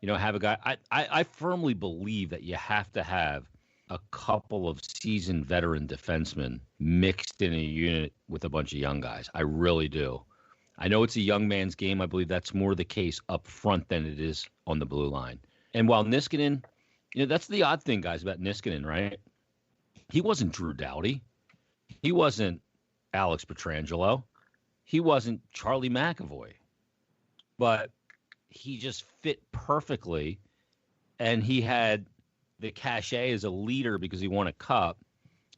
have a guy. I firmly believe that you have to have a couple of seasoned veteran defensemen mixed in a unit with a bunch of young guys. I really do. I know it's a young man's game. I believe that's more the case up front than it is on the blue line. And while Niskanen, that's the odd thing, guys, about Niskanen, right? He wasn't Drew Doughty. He wasn't Alex Pietrangelo. He wasn't Charlie McAvoy. But he just fit perfectly, and he had the cachet as a leader because he won a cup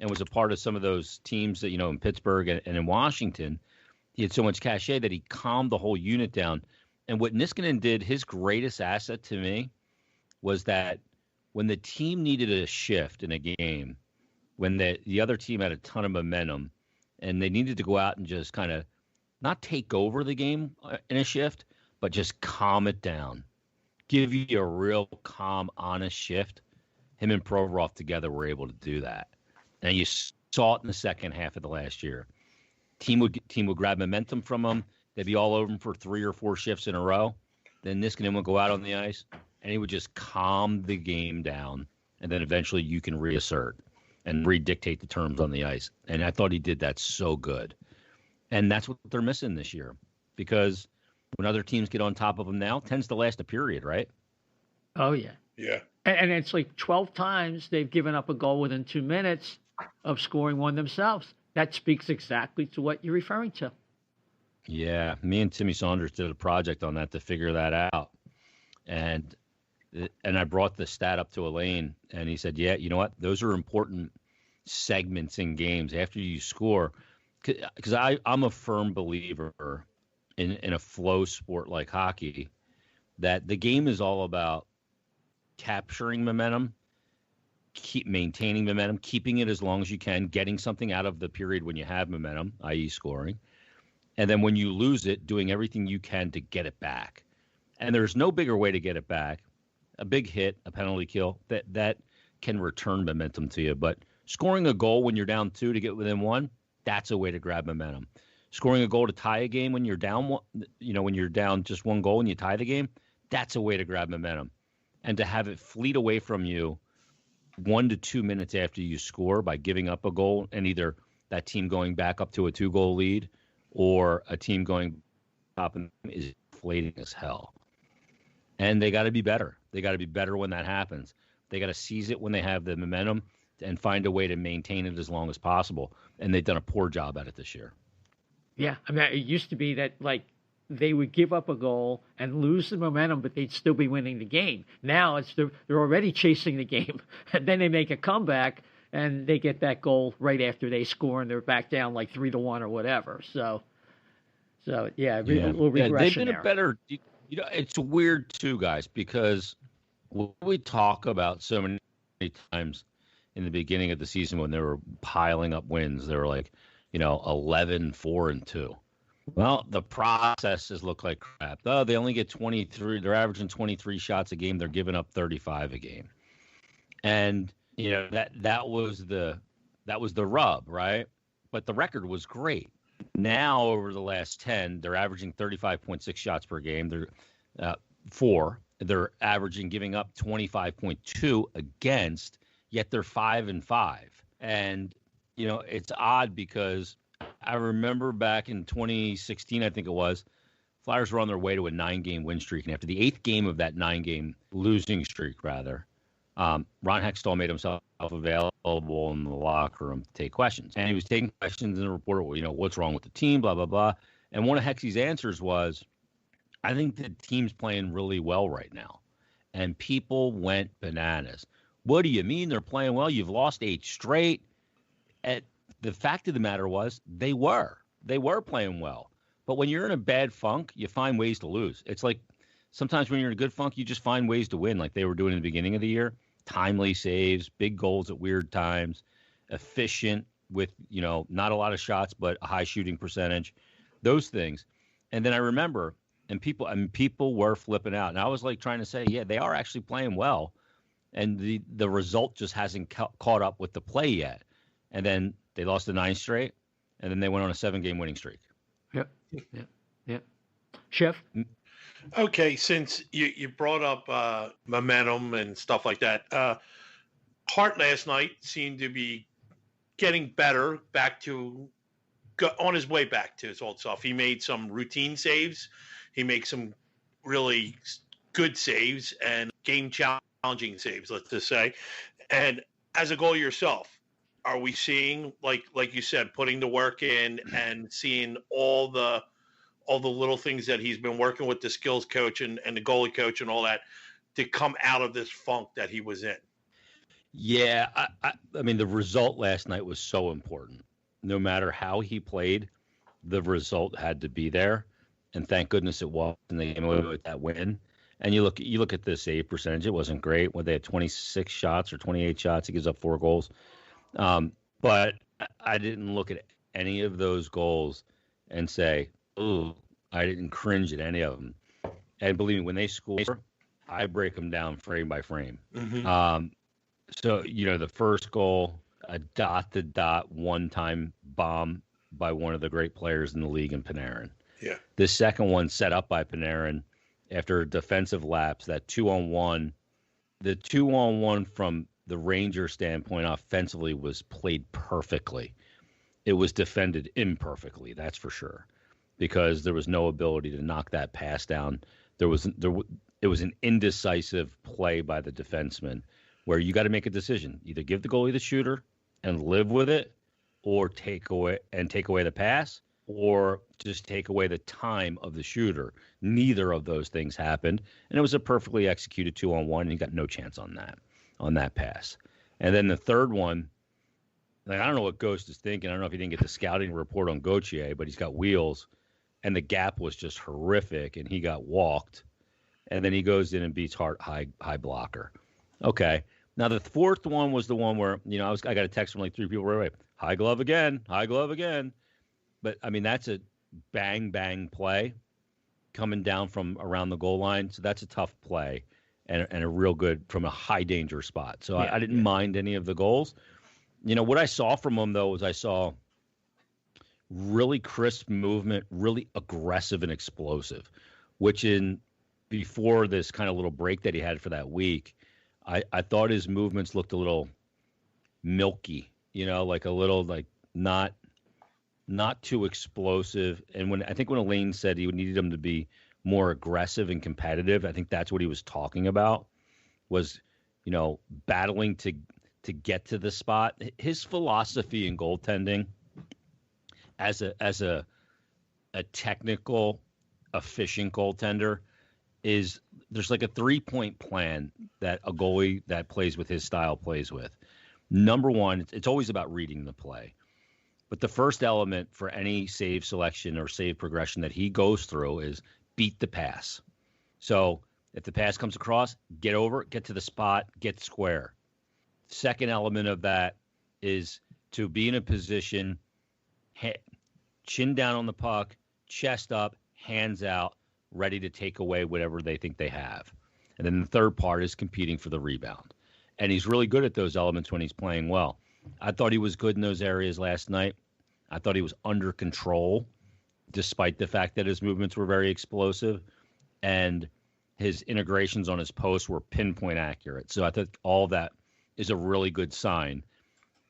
and was a part of some of those teams that, in Pittsburgh and in Washington. He had so much cachet that he calmed the whole unit down. And what Niskanen did, his greatest asset to me, was that when the team needed a shift in a game, when the other team had a ton of momentum and they needed to go out and just kind of not take over the game in a shift, but just calm it down, give you a real calm, honest shift, him and Provorov together were able to do that. And you saw it in the second half of the last year. Team would grab momentum from him. They'd be all over him for 3 or 4 shifts in a row. Then Niskanen would go out on the ice, and he would just calm the game down. And then eventually you can reassert and redictate the terms on the ice. And I thought he did that so good. And that's what they're missing this year. Because when other teams get on top of them now, it tends to last a period, right? Oh, yeah. Yeah. And it's like 12 times they've given up a goal within 2 minutes of scoring one themselves. That speaks exactly to what you're referring to. Yeah, me and Timmy Saunders did a project on that to figure that out. And I brought the stat up to Elaine, and he said, yeah, you know what? Those are important segments in games after you score. Because I'm a firm believer in a flow sport like hockey that the game is all about capturing momentum, keep maintaining momentum, keeping it as long as you can, getting something out of the period when you have momentum, i.e. scoring. And then when you lose it, doing everything you can to get it back. And there's no bigger way to get it back. A big hit, a penalty kill, that can return momentum to you. But scoring a goal when you're down 2 to get within 1, that's a way to grab momentum. Scoring a goal to tie a game when you're down, when you're down just 1 goal and you tie the game, that's a way to grab momentum. And to have it fleet away from you 1 to 2 minutes after you score by giving up a goal, and either that team going back up to a 2-goal lead or a team going up and is inflating as hell. And they got to be better. They got to be better when that happens. They got to seize it when they have the momentum and find a way to maintain it as long as possible. And they've done a poor job at it this year. Yeah, I mean, it used to be that, like, they would give up a goal and lose the momentum, but they'd still be winning the game. Now they're already chasing the game, and then they make a comeback, and they get that goal right after they score, and they're back down like 3-1 or whatever. So yeah, a little regression. They've been a better. It's weird too, guys, because we talk about so many times in the beginning of the season when they were piling up wins, they were like, 11-4-2. Well, the processes look like crap. Oh, they only get 23. They're averaging 23 shots a game. They're giving up 35 a game. And, that was the rub, right? But the record was great. Now, over the last 10, they're averaging 35.6 shots per game. They're 4. They're averaging giving up 25.2 against, yet they're 5-5. And, it's odd because I remember back in 2016, I think it was, Flyers were on their way to a 9-game win streak. And after the 8th game of that 9-game losing streak, rather, Ron Hextall made himself available in the locker room to take questions. And he was taking questions in the report, what's wrong with the team, blah, blah, blah. And one of Hexy's answers was, I think the team's playing really well right now. And people went bananas. What do you mean they're playing well? You've lost 8 straight. And the fact of the matter was they were playing well. But when you're in a bad funk, you find ways to lose. It's like sometimes when you're in a good funk, you just find ways to win, like they were doing in the beginning of the year. Timely saves, big goals at weird times, efficient with, not a lot of shots, but a high shooting percentage, those things. And then I remember, and people were flipping out. And I was like trying to say, yeah, they are actually playing well. And the result just hasn't caught up with the play yet. And then they lost the 9 straight, and then they went on a 7-game winning streak. Yep. Chef? Okay, since you brought up momentum and stuff like that, Hart last night seemed to be getting better, on his way back to his old self. He made some routine saves. He makes some really good saves and game-challenging saves, let's just say. And as a goalie yourself, are we seeing, like you said, putting the work in and seeing all the little things that he's been working with the skills coach and the goalie coach and all that to come out of this funk that he was in? Yeah, I mean, the result last night was so important. No matter how he played, the result had to be there, and thank goodness it was, and they came away with that win. And you look at the save percentage; it wasn't great. When they had 26 shots or 28 shots, he gives up 4 goals. But I didn't look at any of those goals and say, "Ooh," I didn't cringe at any of them. And believe me, when they score, I break them down frame by frame. Mm-hmm. So, the first goal, a dot-to-dot one-time bomb by one of the great players in the league in Panarin. Yeah. The second one set up by Panarin after a defensive lapse, that 2-on-1. The 2-on-1 from the Ranger standpoint offensively was played perfectly. It was defended imperfectly, that's for sure, because there was no ability to knock that pass down. It was an indecisive play by the defenseman where you got to make a decision. Either give the goalie the shooter and live with it, or take away the pass, or just take away the time of the shooter. Neither of those things happened, and it was a perfectly executed 2-on-1, and you got no chance on that pass. And then the third one, like, I don't know what Ghost is thinking. I don't know if he didn't get the scouting report on Gauthier, but he's got wheels, and the gap was just horrific, and he got walked. And then he goes in and beats Hart high blocker. Okay. Now, the fourth one was the one where, I got a text from like 3 people right away. High glove again. But, I mean, that's a bang play coming down from around the goal line. So that's a tough play and a real good from a high danger spot. So I didn't mind any of the goals. What I saw from him, though, was I saw really crisp movement, really aggressive and explosive, which before this kind of little break that he had for that week, I thought his movements looked a little milky, like a little, like not too explosive. And when Elaine said he needed him to be more aggressive and competitive, I think that's what he was talking about, was, battling to get to the spot. His philosophy in goaltending as a technical, efficient goaltender is there's like a 3-point plan that a goalie that plays with his style plays with. Number one, it's always about reading the play. But the first element for any save selection or save progression that he goes through is beat the pass. So if the pass comes across, get over, get to the spot, get square. Second element of that is to be in a position, chin down on the puck, chest up, hands out, ready to take away whatever they think they have. And then the third part is competing for the rebound. And he's really good at those elements when he's playing well. I thought he was good in those areas last night. I thought he was under control, despite the fact that his movements were very explosive, and his integrations on his posts were pinpoint accurate. So I think all that is a really good sign.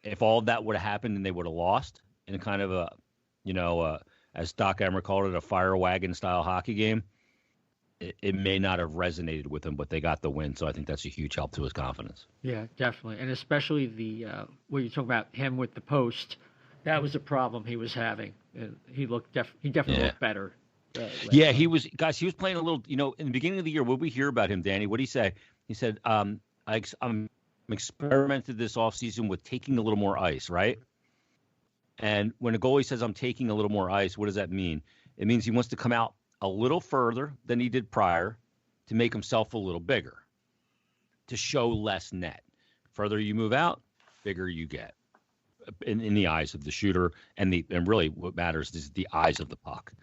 If all of that would have happened and they would have lost in kind of a, as Doc Emmer called it, a fire wagon style hockey game, it may not have resonated with him, but they got the win. So I think that's a huge help to his confidence. Yeah, definitely. And especially what you're talking about him with the post, that was a problem he was having. He definitely looked better. He was playing a little, in the beginning of the year, what we hear about him, Danny, what did he say? He said, I'm experimented this offseason with taking a little more ice, right? And when a goalie says I'm taking a little more ice, what does that mean? It means he wants to come out a little further than he did prior to make himself a little bigger, to show less net. Further you move out, bigger you get in the eyes of the shooter, and really what matters is the eyes of the puck.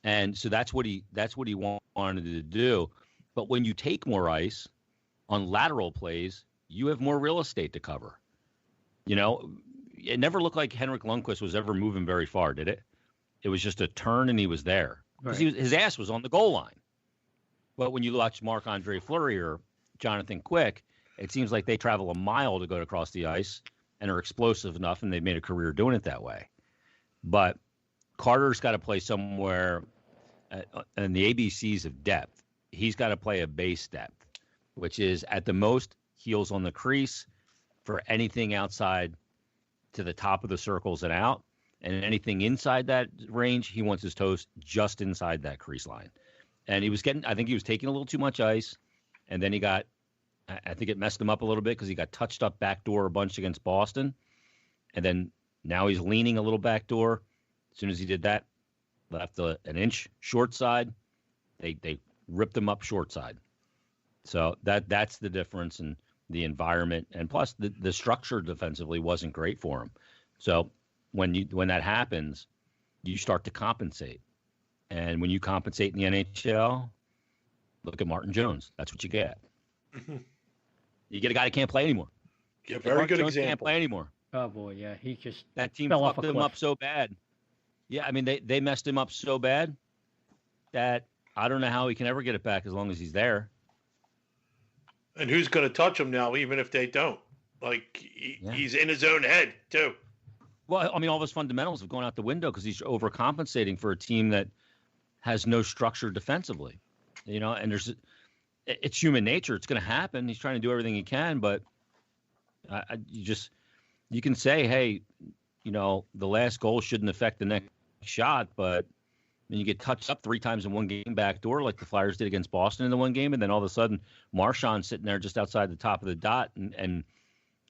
And so that's what he wanted to do. But when you take more ice on lateral plays, you have more real estate to cover. It never looked like Henrik Lundqvist was ever moving very far, did it? It was just a turn and he was there. Because his ass was on the goal line. But when you watch Marc-Andre Fleury or Jonathan Quick, it seems like they travel a mile to go across the ice and are explosive enough, and they've made a career doing it that way. But Carter's got to play somewhere in the ABCs of depth. He's got to play a base depth, which is at the most heels on the crease for anything outside to the top of the circles and out. And anything inside that range, he wants his toes just inside that crease line. And I think he was taking a little too much ice. And then I think it messed him up a little bit because he got touched up backdoor a bunch against Boston. And then now he's leaning a little backdoor. As soon as he did that, left an inch short side. They ripped him up short side. So that's the difference in the environment. And plus the structure defensively wasn't great for him. So when that happens, you start to compensate. And when you compensate in the NHL, look at Martin Jones. That's what you get. You get a guy that can't play anymore. Yeah, very good example. Can't play anymore. Oh boy, yeah, he just that team fell fucked off a him cliff. up so bad. Yeah, I mean they messed him up so bad that I don't know how he can ever get it back as long as he's there. And who's going to touch him now, even if they don't? He's in his own head too. Well, I mean, all of his fundamentals have gone out the window because he's overcompensating for a team that has no structure defensively. And it's human nature. It's going to happen. He's trying to do everything he can, but you can say, hey, the last goal shouldn't affect the next shot, but when you get touched up 3 times in one game backdoor, like the Flyers did against Boston in the one game, and then all of a sudden Marchand sitting there just outside the top of the dot and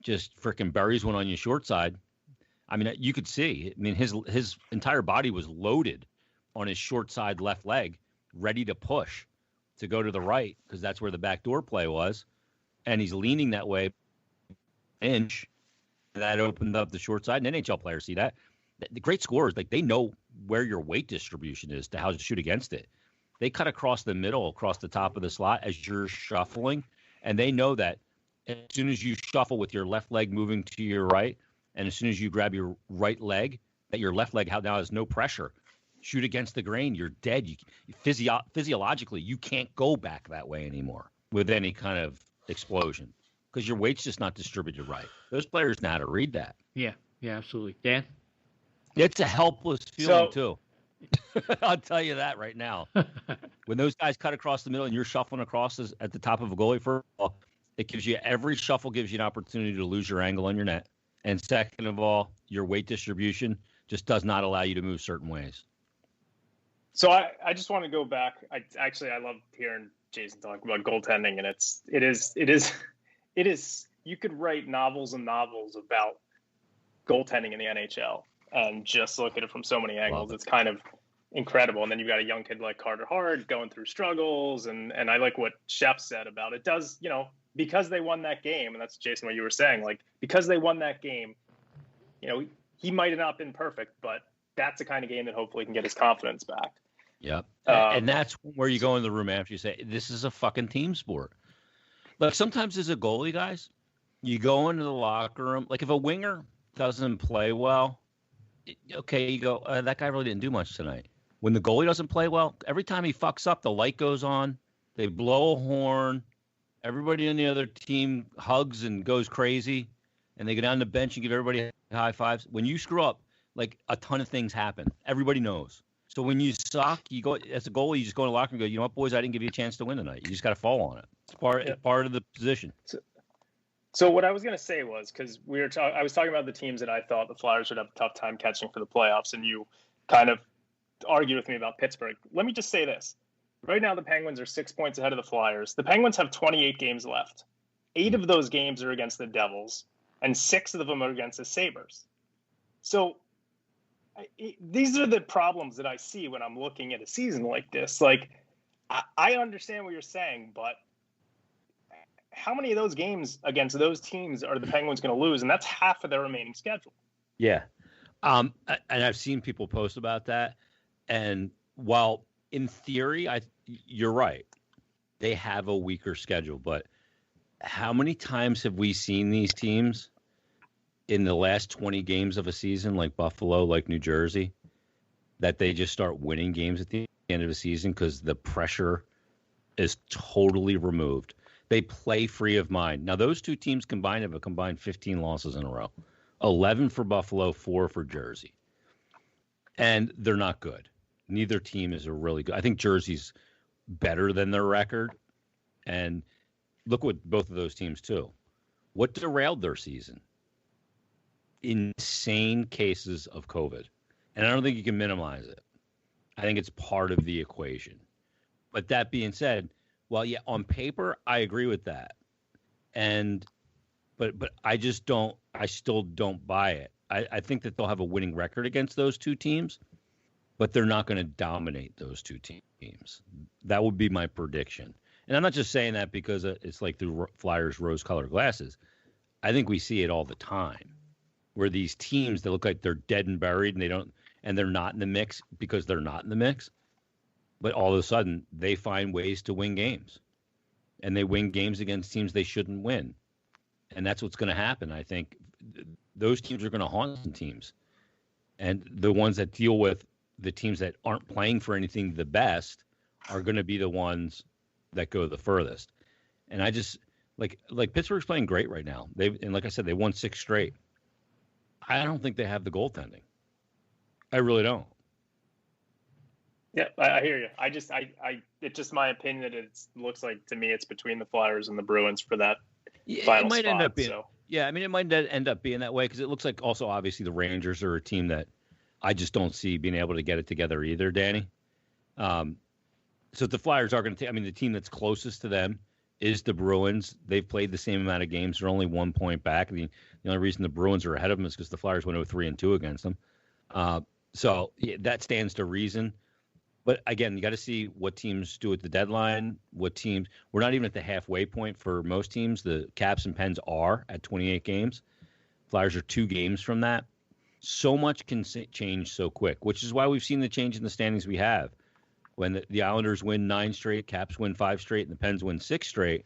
just freaking buries one on your short side. I mean, you could see. I mean, his entire body was loaded on his short side left leg, ready to push to go to the right because that's where the backdoor play was, and he's leaning that way, inch. That opened up the short side, and NHL players see that. The great scorers, they know where your weight distribution is to how to shoot against it. They cut across the middle, across the top of the slot as you're shuffling, and they know that as soon as you shuffle with your left leg moving to your right, and as soon as you grab your right leg, that your left leg now has no pressure. Shoot against the grain, you're dead. Physiologically, you can't go back that way anymore with any kind of explosion because your weight's just not distributed right. Those players know how to read that. Yeah, absolutely. Dan? It's a helpless feeling, too. I'll tell you that right now. When those guys cut across the middle and you're shuffling across at the top of a goalie, first of all, every shuffle gives you an opportunity to lose your angle on your net. And second of all, your weight distribution just does not allow you to move certain ways. So I just want to go back. I love hearing Jason talk about goaltending, and it is. You could write novels and novels about goaltending in the NHL and just look at it from so many angles. It's kind of incredible. And then you've got a young kid like Carter Hart going through struggles, and I like what Shep said about it. Does because they won that game, and that's Jason what you were saying. Because they won that game, he might have not been perfect, but that's the kind of game that hopefully can get his confidence back. Yeah. And that's where you go in the room after you say, this is a fucking team sport. Look, sometimes as a goalie, guys, you go into the locker room. Like if a winger doesn't play well, okay, you go, that guy really didn't do much tonight. When the goalie doesn't play well, every time he fucks up, the light goes on, they blow a horn, everybody on the other team hugs and goes crazy, and they go down the bench and give everybody high fives. When you screw up, like, a ton of things happen. Everybody knows. So when you suck, you go as a goalie, you just go in the locker room and go, you know what, boys, I didn't give you a chance to win tonight. You just got to fall on it. It's part of the position. So what I was going to say was, because I was talking about the teams that I thought the Flyers would have a tough time catching for the playoffs, and you kind of argued with me about Pittsburgh. Let me just say this. Right now, the Penguins are 6 points ahead of the Flyers. The Penguins have 28 games left. 8 of those games are against the Devils, and 6 of them are against the Sabres. So these are the problems that I see when I'm looking at a season like this. Like, I understand what you're saying, but how many of those games against those teams are the Penguins going to lose? And that's half of their remaining schedule. Yeah. And I've seen people post about that. And while in theory, you're right, they have a weaker schedule. But how many times have we seen these teams in the last 20 games of a season, like Buffalo, like New Jersey, that they just start winning games at the end of the season because the pressure is totally removed? They play free of mind. Now, those two teams combined have a combined 15 losses in a row. 11 for Buffalo, 4 for Jersey. And they're not good. Neither team is a really good. I think Jersey's better than their record. And look what both of those teams, too. What derailed their season? Insane cases of COVID. And I don't think you can minimize it. I think it's part of the equation. But that being said, well, yeah, on paper, I agree with that. But I still don't buy it. I think that they'll have a winning record against those two teams, but they're not going to dominate those two teams. That would be my prediction. And I'm not just saying that because it's like through Flyers rose-colored glasses. I think we see it all the time, where these teams that look like they're dead and buried and they're not in the mix because they're not in the mix. But all of a sudden, they find ways to win games. And they win games against teams they shouldn't win. And that's what's going to happen. I think those teams are going to haunt some teams. And the ones that deal with the teams that aren't playing for anything the best are going to be the ones that go the furthest. And I just, like Pittsburgh's playing great right now. And like I said, they won 6 straight. I don't think they have the goaltending. I really don't. Yeah, I hear you. It's just my opinion that it looks like to me it's between the Flyers and the Bruins for that final it might spot. End up being, yeah, I mean, it might end up being that way because it looks like also obviously the Rangers are a team that I just don't see being able to get it together either, Danny. So the Flyers are going to take. I mean, the team that's closest to them is the Bruins. They've played the same amount of games. They're only 1 point back. The only reason the Bruins are ahead of them is because the Flyers went 0-3-2 against them. So yeah, that stands to reason. But again, you got to see what teams do at the deadline. What teams? We're not even at the halfway point for most teams. The Caps and Pens are at 28 games. Flyers are 2 games from that. So much can change so quick, which is why we've seen the change in the standings we have. When the Islanders win 9 straight, Caps win 5 straight, and the Pens win 6 straight,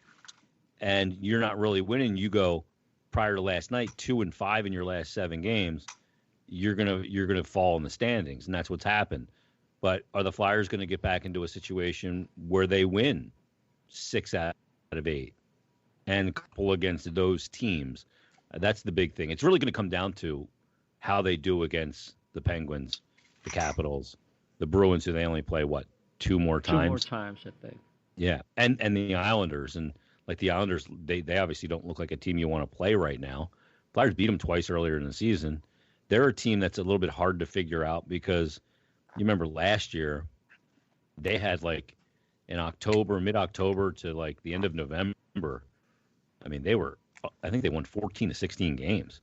and you're not really winning. You go prior to last night 2-5 in your last 7 games. You're gonna fall in the standings, and that's what's happened. But are the Flyers going to get back into a situation where they win 6 out of 8 and couple against those teams? That's the big thing. It's really going to come down to how they do against the Penguins, the Capitals, the Bruins, who they only play, 2 more times? 2 more times, I think. Yeah, and the Islanders. And like the Islanders, they obviously don't look like a team you want to play right now. Flyers beat them twice earlier in the season. They're a team that's a little bit hard to figure out because you remember last year, they had in October, mid-October to the end of November. I mean, I think they won 14 to 16 games.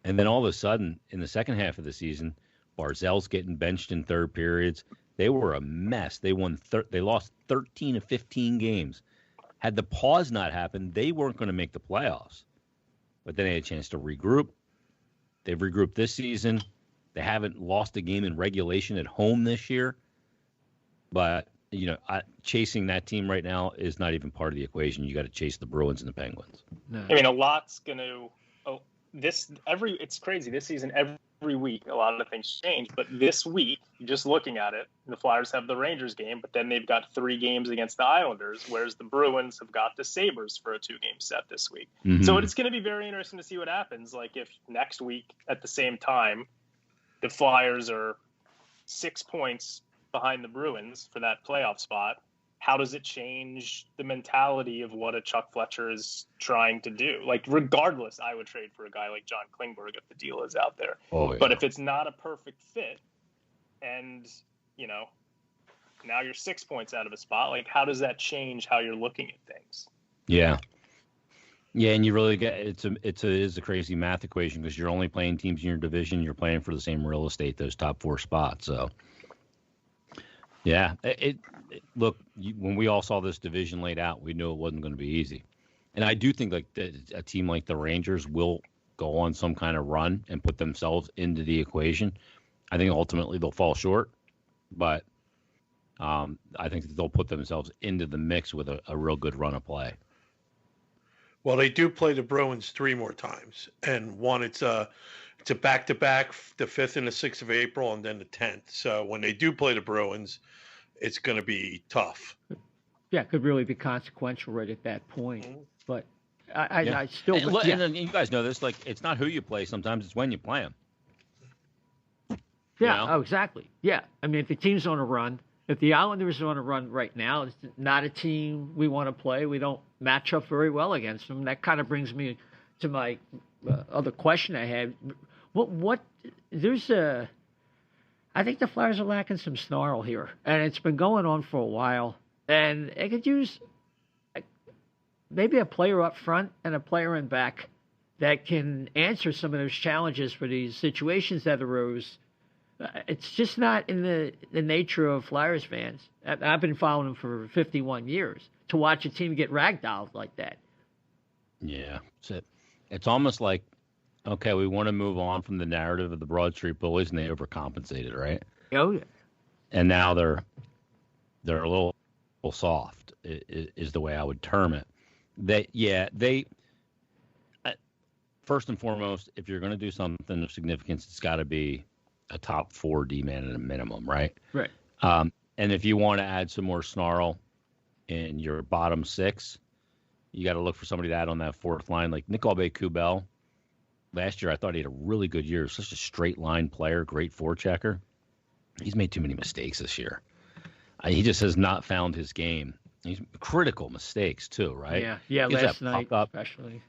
And then all of a sudden, in the second half of the season, Barzell's getting benched in third periods. They were a mess. They lost 13 to 15 games. Had the pause not happened, they weren't going to make the playoffs. But then they had a chance to regroup. They've regrouped this season. They haven't lost a game in regulation at home this year. But, chasing that team right now is not even part of the equation. You got to chase the Bruins and the Penguins. No. I mean, a lot's going to it's crazy. This season, every week a lot of things change, but this week, just looking at it, the Flyers have the Rangers game, but then they've got 3 games against the Islanders, whereas the Bruins have got the Sabres for a 2-game set this week. Mm-hmm. So it's going to be very interesting to see what happens. Like if next week at the same time, the Flyers are 6 points behind the Bruins for that playoff spot, how does it change the mentality of what a Chuck Fletcher is trying to do? Like, regardless, I would trade for a guy like John Klingberg if the deal is out there. Oh, yeah. But if it's not a perfect fit and, now you're 6 points out of a spot, like, how does that change how you're looking at things? Yeah. Yeah, and you really get it is a crazy math equation because you're only playing teams in your division. You're playing for the same real estate, those top 4 spots. So, yeah, look, when we all saw this division laid out, we knew it wasn't going to be easy. And I do think like a team like the Rangers will go on some kind of run and put themselves into the equation. I think ultimately they'll fall short, but I think that they'll put themselves into the mix with a real good run of play. Well, they do play the Bruins 3 more times, and one it's a back-to-back, the 5th and the 6th of April, and then the 10th. So when they do play the Bruins, it's going to be tough. Yeah, it could really be consequential right at that point. Mm-hmm. But I still... And you guys know this, like, it's not who you play sometimes, it's when you play them. Yeah, Oh, exactly. Yeah, I mean, if the team's on a run, if the Islanders are on a run right now, it's not a team we want to play. We don't match up very well against them. That kind of brings me to my other question I had. I think the Flyers are lacking some snarl here, and it's been going on for a while. And they could use maybe a player up front and a player in back that can answer some of those challenges for these situations that arose. It's just not in the nature of Flyers fans. I've been following them for 51 years. To watch a team get ragdolled like that. Yeah, it's almost like, okay, we want to move on from the narrative of the Broad Street Bullies, and they overcompensated, right? Oh yeah. And now they're a little soft, is the way I would term it. They first and foremost, if you're going to do something of significance, it's got to be a top 4 D-man at a minimum, right? Right. And if you want to add some more snarl in your bottom 6, you got to look for somebody to add on that 4th line. Like Nick Aube-Kubel, last year I thought he had a really good year. Such a straight line player, great forechecker. He's made too many mistakes this year. He just has not found his game. He's critical mistakes too, right? Yeah. Last night especially.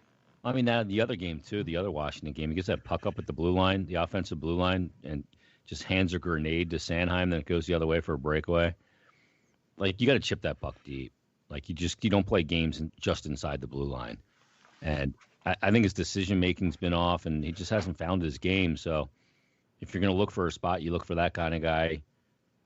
I mean, the other game too, the other Washington game, he gets that puck up at the blue line, the offensive blue line, and just hands a grenade to Sanheim, then it goes the other way for a breakaway. Like, you got to chip that puck deep. Like, you don't play games just inside the blue line. And I think his decision-making's been off, and he just hasn't found his game. So if you're going to look for a spot, you look for that kind of guy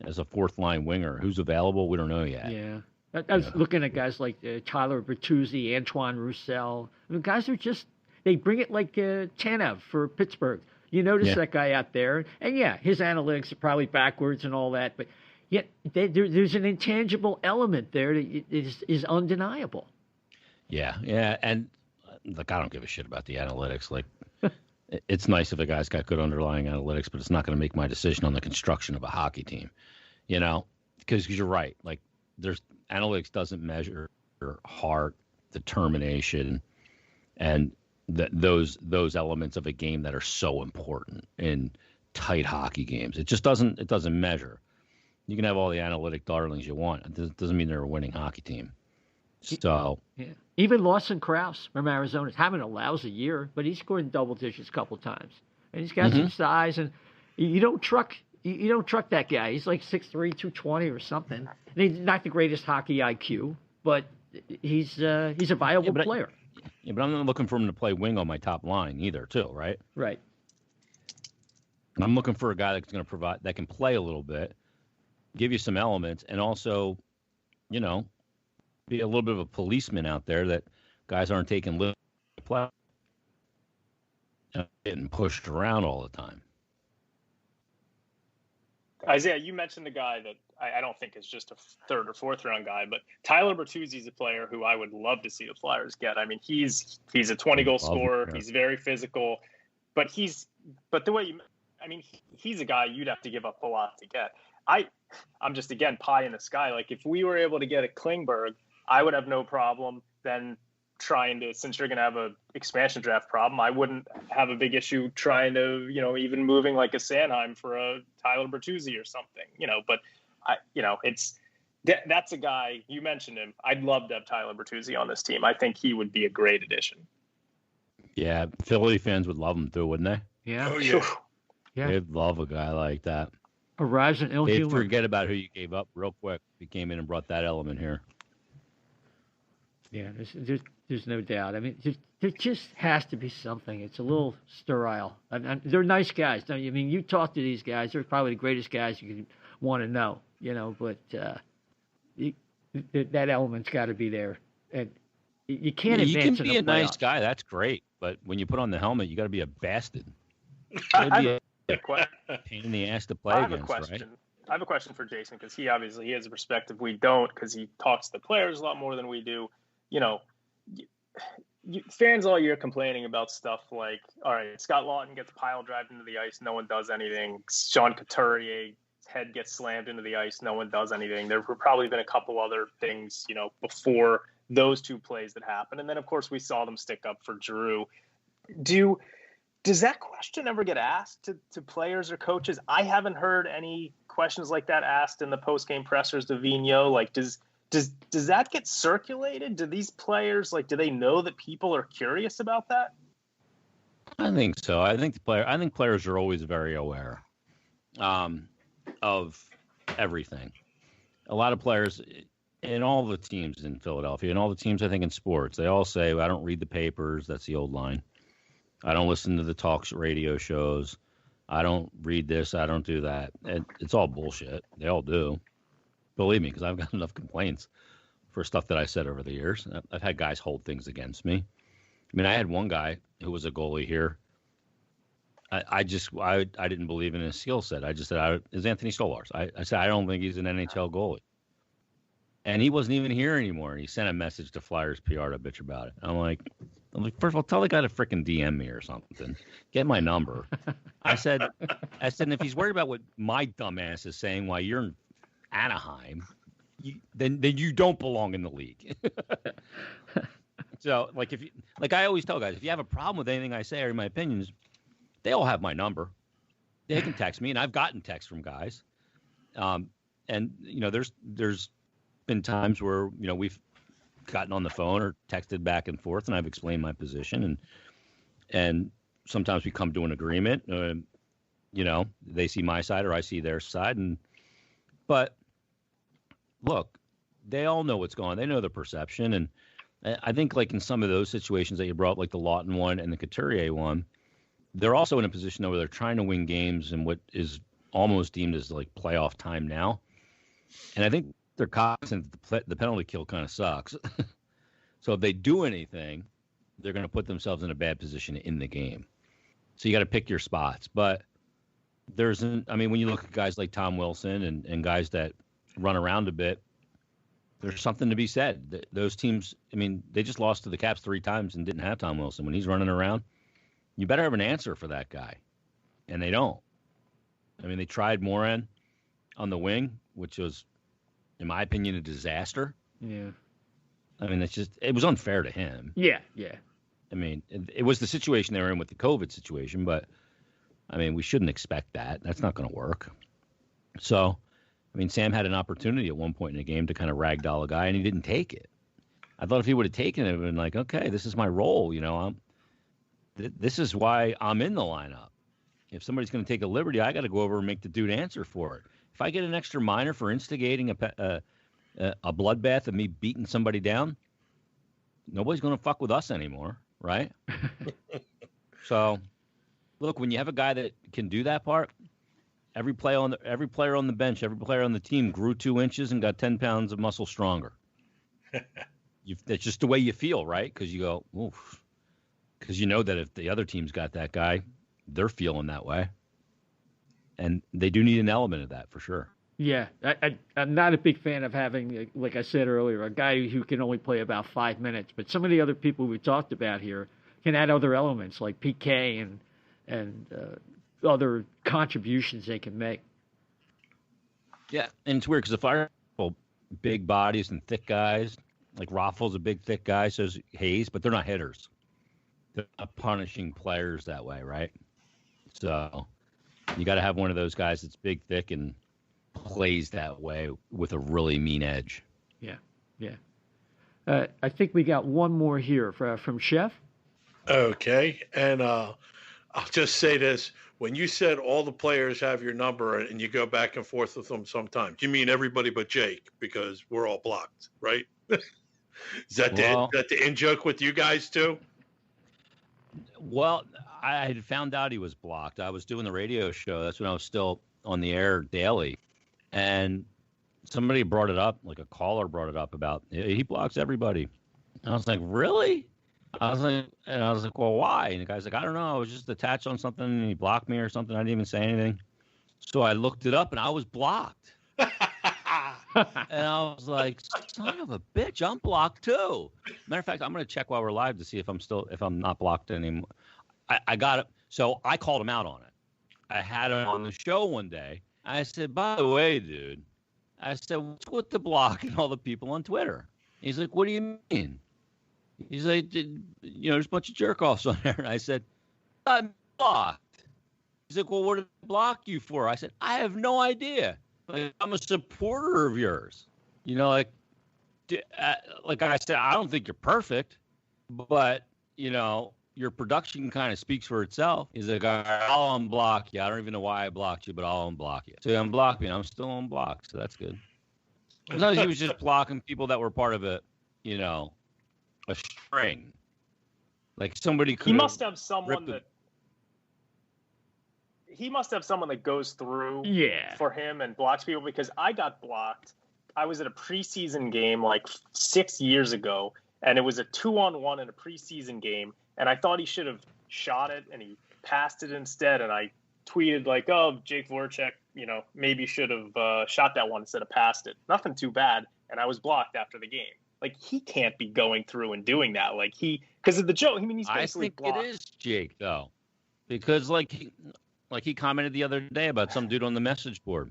as a 4th-line winger. Who's available, we don't know yet. Yeah. I was looking at guys like Tyler Bertuzzi, Antoine Roussel. I mean, guys are just, they bring it like Tanev for Pittsburgh. You notice that guy out there. And, yeah, his analytics are probably backwards and all that. But yet there's an intangible element there that is undeniable. Yeah. And, look, I don't give a shit about the analytics. Like, it's nice if a guy's got good underlying analytics, but it's not going to make my decision on the construction of a hockey team. Because you're right. Like, analytics doesn't measure heart, determination, and those elements of a game that are so important in tight hockey games. It just doesn't measure. You can have all the analytic darlings you want. It doesn't mean they're a winning hockey team. So even Lawson Krause from Arizona is having a lousy year, but he scored in double digits a couple times, and he's got some size. And you don't truck that guy. He's like 6'3", 220 or something. And he's not the greatest hockey IQ, but he's a viable player. But I'm not looking for him to play wing on my top line either, too, right? Right. And I'm looking for a guy that's going to provide, that can play a little bit, give you some elements, and also, be a little bit of a policeman out there that guys aren't taking little play, getting pushed around all the time. Isaiah, you mentioned the guy that I don't think is just a 3rd or 4th round guy, but Tyler Bertuzzi is a player who I would love to see the Flyers get. I mean, he's a 20-goal scorer. He's very physical, but the way you I mean, he's a guy you'd have to give up a lot to get. I'm just, again, pie in the sky. Like, if we were able to get a Klingberg, I would have no problem then trying to, since you're going to have a expansion draft problem, I wouldn't have a big issue trying to, even moving like a Sanheim for a Tyler Bertuzzi or something, but that's a guy, you mentioned him. I'd love to have Tyler Bertuzzi on this team. I think he would be a great addition. Yeah. Philly fans would love him too, wouldn't they? Yeah. Oh, yeah. Yeah. They'd love a guy like that. Arrives in ill They'd humor. forget about who you gave up real quick if you came in and brought that element here. Yeah, there's no doubt. I mean, there just has to be something. It's a little sterile. And they're nice guys. Don't you? I mean, you talk to these guys. They're probably the greatest guys you could want to know. But that element's got to be there, and you can't advance. You can in be the a nice playoffs. guy. That's great. But when you put on the helmet, you got to be a bastard. I have A pain in the ass to play I have a against, question. right? I have a question for Jason, because he has a perspective we don't, because he talks to the players a lot more than we do. Fans all year complaining about stuff like, all right, Scott Lawton gets pile drived into the ice, no one does anything. Sean Couturier's head gets slammed into the ice, no one does anything. There have probably been a couple other things, before those two plays that happened. And then, of course, we saw them stick up for Giroux. Does that question ever get asked to players or coaches? I haven't heard any questions like that asked in the post-game pressers to Vigneault. Like, does that get circulated? Do these players, do they know that people are curious about that? I think so. I think players are always very aware of everything. A lot of players in all the teams in Philadelphia, and all the teams I think in sports, they all say, I don't read the papers. That's the old line. I don't listen to the talks radio shows. I don't read this. I don't do that. It's all bullshit. They all do. Believe me, because I've got enough complaints for stuff that I said over the years. I've had guys hold things against me. I mean, I had one guy who was a goalie here. I didn't believe in his skill set. I just said, it's Anthony Stolarz. I said, I don't think he's an NHL goalie. And he wasn't even here anymore. And he sent a message to Flyers PR to bitch about it. I'm like, first of all, tell the guy to freaking DM me or something. Get my number. I said, if he's worried about what my dumbass is saying while you're in Anaheim, then you don't belong in the league. So, I always tell guys, if you have a problem with anything I say or my opinions, they all have my number. They can text me, and I've gotten texts from guys. And there's been times where we've gotten on the phone or texted back and forth, and I've explained my position, and sometimes we come to an agreement. They see my side or I see their side, but look, they all know what's going on. They know the perception, and I think in some of those situations that you brought, like the Lawton one and the Couturier one, they're also in a position where they're trying to win games in what is almost deemed as playoff time now, and I think they're cognizant that the penalty kill kind of sucks. So if they do anything, they're going to put themselves in a bad position in the game. So you got to pick your spots. But when you look at guys like Tom Wilson and guys that run around a bit, there's something to be said. Those teams, they just lost to the Caps 3 times and didn't have Tom Wilson. When he's running around, you better have an answer for that guy. And they don't. They tried Morin on the wing, which was, in my opinion, a disaster. Yeah. It was unfair to him. Yeah. It was the situation they were in with the COVID situation, but, we shouldn't expect that. That's not going to work. So, Sam had an opportunity at one point in the game to kind of ragdoll a guy, and he didn't take it. I thought if he would have taken it, it would have been like, okay, this is my role. This is why I'm in the lineup. If somebody's going to take a liberty, I got to go over and make the dude answer for it. If I get an extra minor for instigating a bloodbath of me beating somebody down, nobody's going to fuck with us anymore, right? So, look, when you have a guy that can do that part, every player on the bench, every player on the team grew 2 inches and got 10 pounds of muscle stronger. That's just the way you feel, right? Because you go, oof. Because you know that if the other team's got that guy, they're feeling that way. And they do need an element of that for sure. Yeah, I'm not a big fan of having, like I said earlier, a guy who can only play about 5 minutes. But some of the other people we talked about here can add other elements like PK and other contributions they can make. Yeah, and it's weird because the Fire people, big bodies and thick guys. Like Raffles a big, thick guy, so is Hayes, but they're not hitters. They're not punishing players that way, right? So you got to have one of those guys that's big, thick, and plays that way with a really mean edge. Yeah, yeah. I think we got one more here from Chef. Okay, and I'll just say this. When you said all the players have your number and you go back and forth with them sometimes, you mean everybody but Jake because we're all blocked, right? Is that the in joke with you guys too? Well, I had found out he was blocked. I was doing the radio show. That's when I was still on the air daily. And somebody brought it up, like a caller brought it up about he blocks everybody. And I was like, really? I was like, well, why? And the guy's like, I don't know. I was just attached on something and he blocked me or something. I didn't even say anything. So I looked it up and I was blocked. And I was like, son of a bitch, I'm blocked too. Matter of fact, I'm going to check while we're live to see if I'm not blocked anymore. I got it. So I called him out on it. I had him on the show one day. I said, by the way, dude, I said, what's with the blocking all the people on Twitter? He's like, what do you mean? He's like, there's a bunch of jerk-offs on there. And I said, I'm blocked. He's like, well, what did I block you for? I said, I have no idea. Like, I'm a supporter of yours. Like I said, I don't think you're perfect, but, your production kind of speaks for itself. He's like, all right, I'll unblock you. I don't even know why I blocked you, but I'll unblock you. So he unblocked me, and I'm still unblocked, so that's good. Sometimes he was just blocking people that were part of a string. Like somebody could. He must have someone that goes through for him and blocks people, because I got blocked. I was at a preseason game like 6 years ago, and it was a 2-on-1 in a preseason game, and I thought he should have shot it, and he passed it instead, and I tweeted like, oh, Jake Voracek, maybe should have shot that one instead of passed it. Nothing too bad, and I was blocked after the game. Like, he can't be going through and doing that. Like, because of the joke, he's basically blocked. I think it is Jake, though, because he commented the other day about some dude on the message board.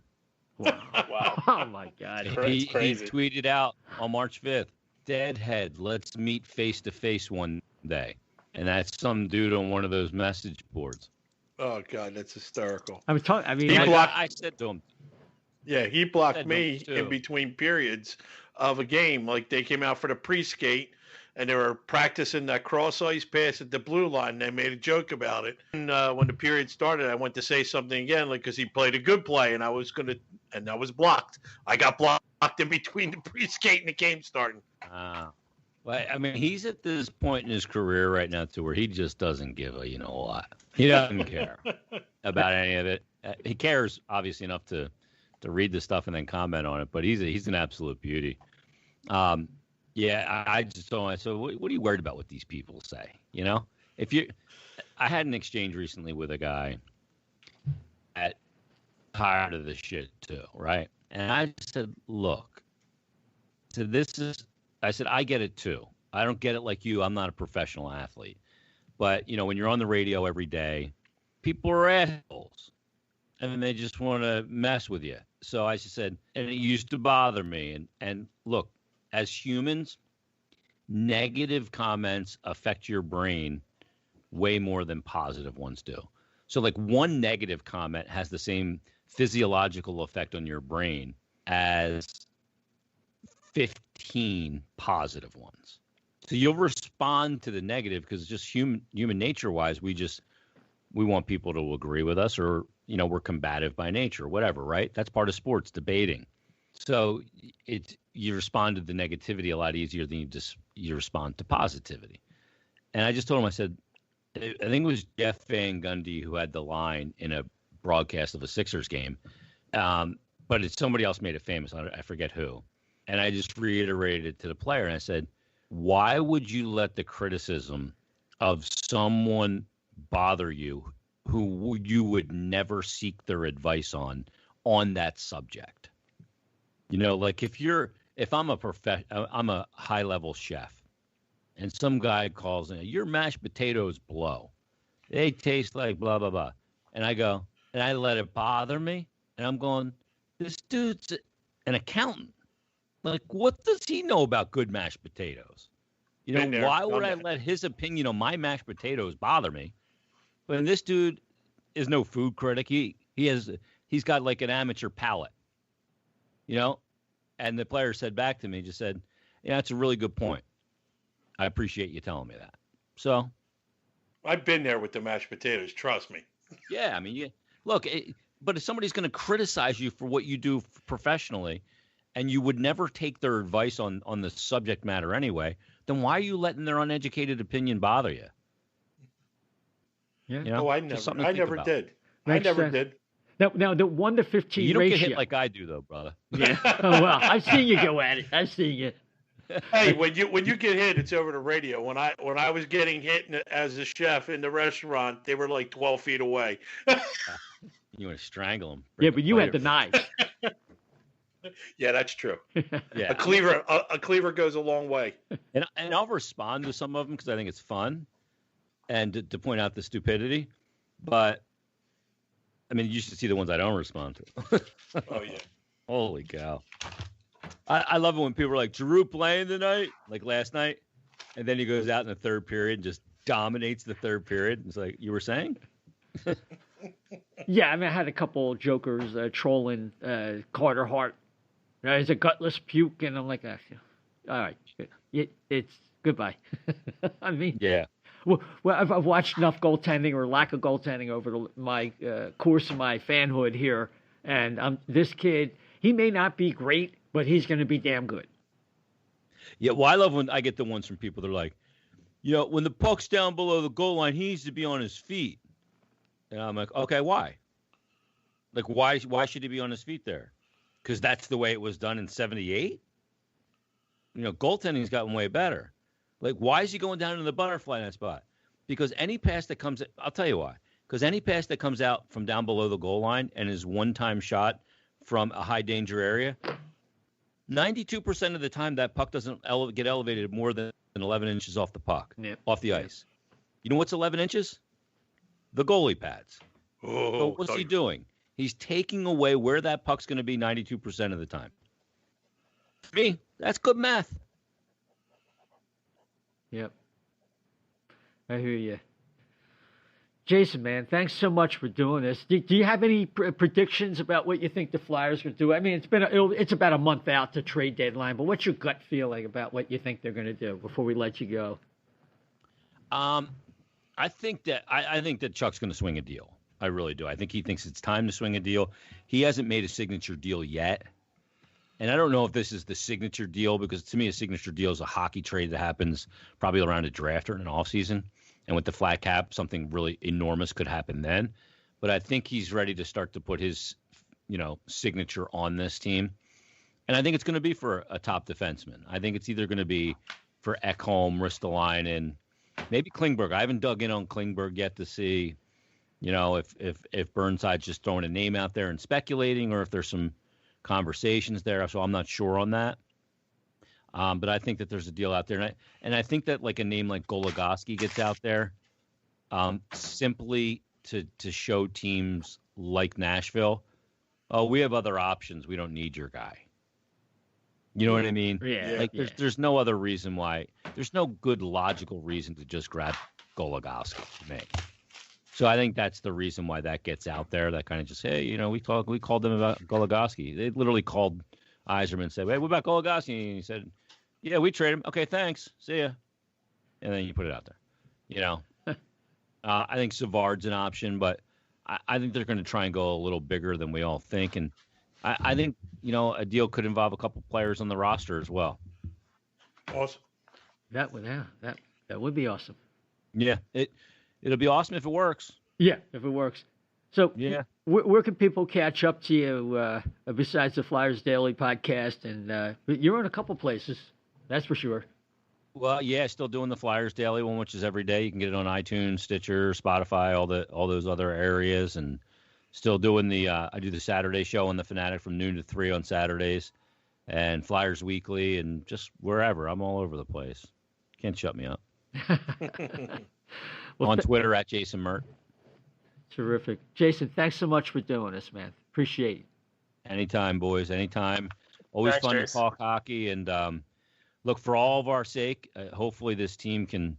Wow. Oh, my God. He tweeted out on March 5th, deadhead, let's meet face-to-face one day. And that's some dude on one of those message boards. Oh, God, that's hysterical. I said to him. Yeah, he blocked me in between periods of a game. Like, they came out for the pre-skate, and they were practicing that cross-ice pass at the blue line. And they made a joke about it. And when the period started, I went to say something again, like, because he played a good play, and I was blocked. I got blocked in between the pre-skate and the game starting. Well, he's at this point in his career right now to where he just doesn't give a what. He doesn't care about any of it. He cares, obviously, enough to read the stuff and then comment on it, but he's an absolute beauty. I just told him, I said, what are you worried about what these people say? I had an exchange recently with a guy that tired of this shit too, right? And I said, look, I said, I get it too. I don't get it like you. I'm not a professional athlete. But, when you're on the radio every day, people are assholes. And they just want to mess with you. So I just said, and it used to bother me. And look, as humans, negative comments affect your brain way more than positive ones do. So like one negative comment has the same physiological effect on your brain as 15 positive ones. So you'll respond to the negative because just human nature wise, we want people to agree with us, or we're combative by nature, whatever, right? That's part of sports, debating. So you respond to the negativity a lot easier than you respond to positivity. And I just told him, I said, I think it was Jeff Van Gundy who had the line in a broadcast of a Sixers game, but somebody else made it famous. I forget who. And I just reiterated it to the player, and I said, why would you let the criticism of someone bother you who you would never seek their advice on that subject? Like if I'm a high level chef, and some guy calls in, your mashed potatoes blow. They taste like blah, blah, blah. And I go, and I let it bother me. And I'm going, this dude's an accountant. Like, what does he know about good mashed potatoes? You know, why would I let his opinion on my mashed potatoes bother me? But this dude is no food critic. He's got like an amateur palate, you know? And the player said back to me, just said, yeah, that's a really good point. I appreciate you telling me that. So I've been there with the mashed potatoes. Trust me. Yeah. I mean, look, but if somebody's going to criticize you for what you do professionally, and you would never take their advice on the subject matter anyway, then why are you letting their uneducated opinion bother you? Yeah. You know, I never did. I never did. Now the 1 to 15 you don't ratio. get hit like I do, though, brother. Yeah. Oh, well, I've seen you go at it. I've seen you. Hey, when you get hit, it's over the radio. When I was getting hit as a chef in the restaurant, they were like 12 feet away. You want to strangle them. Yeah, but you had the knives. Yeah, that's true. Yeah, a cleaver goes a long way. And I'll respond to some of them because I think it's fun, and to point out the stupidity. But I mean, you should see the ones I don't respond to. Oh yeah. Holy cow! I love it when people are like, Giroux playing tonight, like last night, and then he goes out in the third period and just dominates the third period. It's like, you were saying? Yeah, I mean, I had a couple jokers trolling Carter Hart. He's a gutless puke, and I'm like, all right, it's goodbye. I mean, yeah. Well, I've watched enough goaltending or lack of goaltending over my course of my fanhood here, and this kid, he may not be great, but he's going to be damn good. Yeah, well, I love when I get the ones from people that are like, when the puck's down below the goal line, he needs to be on his feet. And I'm like, okay, why? Like, why should he be on his feet there? Because that's the way it was done in 78? Goaltending's gotten way better. Like, why is he going down in the butterfly in that spot? Because any pass that comes – I'll tell you why. Because any pass that comes out from down below the goal line and is one-time shot from a high-danger area, 92% of the time that puck doesn't get elevated more than 11 inches off the puck, off the ice. You know what's 11 inches? The goalie pads. Oh, so what's he doing? He's taking away where that puck's going to be 92% of the time. To me, that's good math. Yep. I hear you. Jason, man, thanks so much for doing this. Do you have any predictions about what you think the Flyers will do? I mean, it's about a month out to trade deadline, but what's your gut feeling about what you think they're going to do before we let you go? I think that Chuck's going to swing a deal. I really do. I think he thinks it's time to swing a deal. He hasn't made a signature deal yet. And I don't know if this is the signature deal, because to me, a signature deal is a hockey trade that happens probably around a draft or an offseason. And with the flat cap, something really enormous could happen then. But I think he's ready to start to put his, signature on this team. And I think it's going to be for a top defenseman. I think it's either going to be for Ekholm, Ristolainen, maybe Klingberg. I haven't dug in on Klingberg yet to see, if Burnside's just throwing a name out there and speculating, or if there's some conversations there. So I'm not sure on that. But I think that there's a deal out there. And I think that like a name like Goligoski gets out there simply to show teams like Nashville, oh, we have other options. We don't need your guy. You know what I mean? Yeah. There's no other reason why. There's no good logical reason to just grab Goligoski to me. So I think that's the reason why that gets out there. That kind of just, hey, we called them about Goligoski. They literally called Yzerman and said, hey, what about Goligoski? And he said, yeah, we trade him. Okay, thanks. See ya. And then you put it out there. I think Savard's an option, but I think they're going to try and go a little bigger than we all think. And I think, a deal could involve a couple players on the roster as well. Awesome. That would be awesome. Yeah, it'll be awesome if it works. Yeah, if it works. So yeah, where can people catch up to you besides the Flyers Daily podcast? And you're in a couple places, that's for sure. Well, yeah, still doing the Flyers Daily one, which is every day. You can get it on iTunes, Stitcher, Spotify, all those other areas, and still doing I do the Saturday show on the Fanatic from noon to 3 on Saturdays, and Flyers Weekly, and just wherever. I'm all over the place. Can't shut me up. On Twitter at Jason Myrtetus. Terrific. Jason, thanks so much for doing this, man. Appreciate it. Anytime, boys. Anytime. Always Thanks, fun Jace. to talk hockey. And look, for all of our sake, hopefully this team can,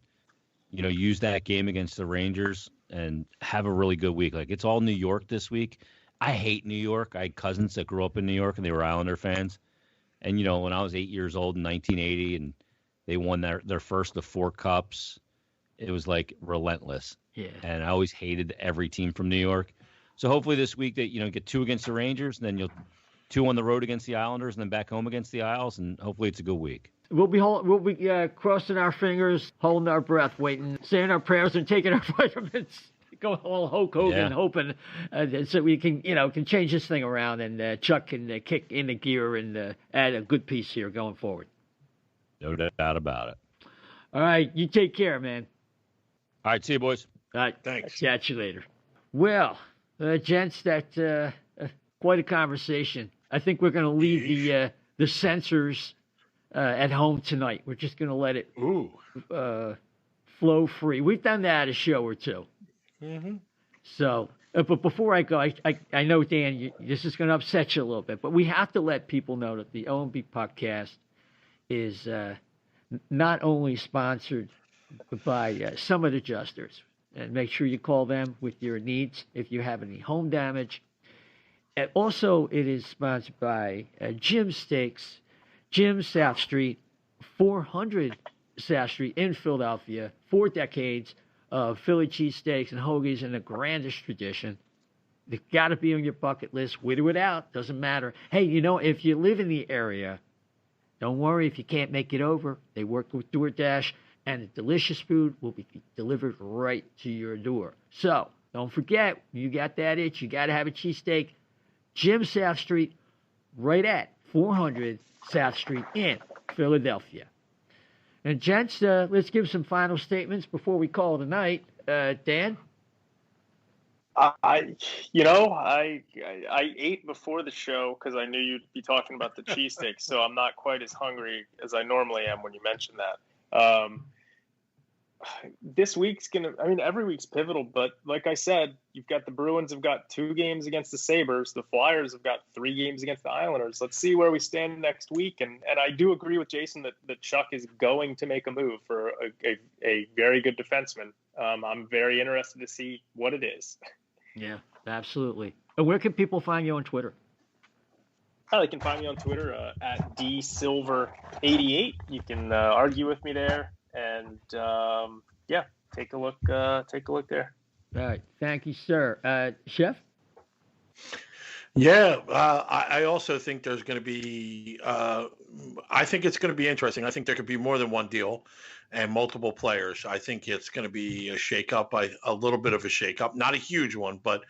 use that game against the Rangers and have a really good week. Like, it's all New York this week. I hate New York. I had cousins that grew up in New York, and they were Islander fans. And, when I was 8 years old in 1980 and they won their first of 4 cups, it was like relentless. Yeah. And I always hated every team from New York. So hopefully this week that, get 2 against the Rangers, and then you'll 2 on the road against the Islanders, and then back home against the Isles, and hopefully it's a good week. We'll be crossing our fingers, holding our breath, waiting, saying our prayers, and taking our vitamins. Going all Hulk Hogan, hoping so we can change this thing around, and Chuck can kick into gear and add a good piece here going forward. No doubt about it. All right, you take care, man. All right, see you, boys. All right, Thanks. Catch you later. Well, gents, that's quite a conversation. I think we're going to leave the censors at home tonight. We're just going to let it flow free. We've done that a show or two. Mm-hmm. So, but before I go, I know, Dan, this is going to upset you a little bit, but we have to let people know that the O&B Puckcast is not only sponsored by Summit Adjusters, and make sure you call them with your needs if you have any home damage. And also, it is sponsored by Jim's Steaks, Jim South Street, 400 South Street in Philadelphia, 4 decades of Philly cheesesteaks and hoagies in the grandest tradition. They've got to be on your bucket list, with or without, doesn't matter. Hey, if you live in the area, don't worry if you can't make it over. They work with DoorDash, and the delicious food will be delivered right to your door. So, don't forget, you got that itch, you got to have a cheesesteak. Jim South Street, right at 400 South Street in Philadelphia. And gents, let's give some final statements before we call it a night. Dan? I ate before the show because I knew you'd be talking about the cheesesteak, so I'm not quite as hungry as I normally am when you mention that. This week's every week's pivotal, but like I said, you've got the Bruins have got 2 games against the Sabres. The Flyers have got 3 games against the Islanders. Let's see where we stand next week. And I do agree with Jason that Chuck is going to make a move for a very good defenseman. I'm very interested to see what it is. Yeah, absolutely. And where can people find you on Twitter? They can find me on Twitter at dsilver88. You can argue with me there. And take a look there. All right, thank you, sir. Chef? Yeah, I also think there's going to be. I think it's going to be interesting. I think there could be more than one deal, and multiple players. I think it's going to be a shakeup, a little bit of a shakeup, not a huge one, but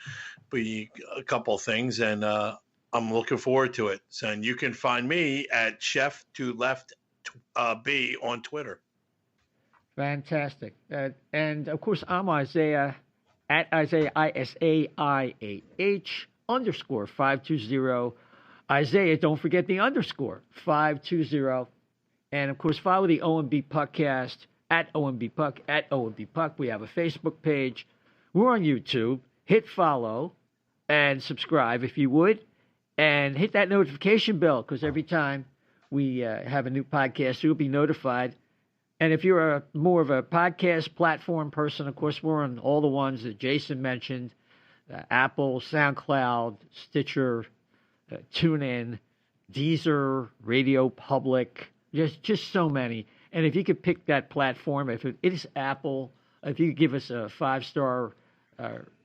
be a couple of things, and I'm looking forward to it. So, and you can find me at Chef to Left B on Twitter. Fantastic. And, of course, I'm Isaiah, at Isaiah, ISAIAH, _520. Isaiah, don't forget the _ 520. And, of course, follow the O&B Puckcast, at O&B Puck, at O&B Puck. We have a Facebook page. We're on YouTube. Hit follow and subscribe if you would. And hit that notification bell, because every time we have a new podcast, you'll be notified. And if you're more of a podcast platform person, of course, we're on all the ones that Jason mentioned, Apple, SoundCloud, Stitcher, TuneIn, Deezer, Radio Public, just so many. And if you could pick that platform, if it is Apple, if you could give us a 5-star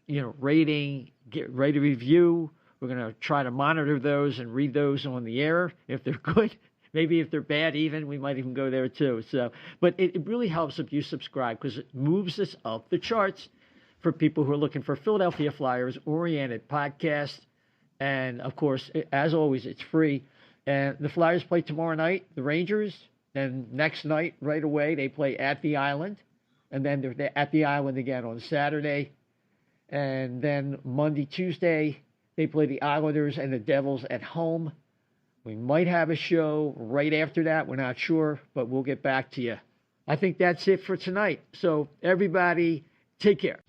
rating, write a review. We're going to try to monitor those and read those on the air if they're good. Maybe if they're bad even, we might even go there too. So, but it really helps if you subscribe, because it moves us up the charts for people who are looking for Philadelphia Flyers-oriented podcasts. And, of course, as always, it's free. And the Flyers play tomorrow night, the Rangers. Then next night, right away, they play at the Island. And then they're at the Island again on Saturday. And then Monday, Tuesday, they play the Islanders and the Devils at home. We might have a show right after that. We're not sure, but we'll get back to you. I think that's it for tonight. So, everybody, take care.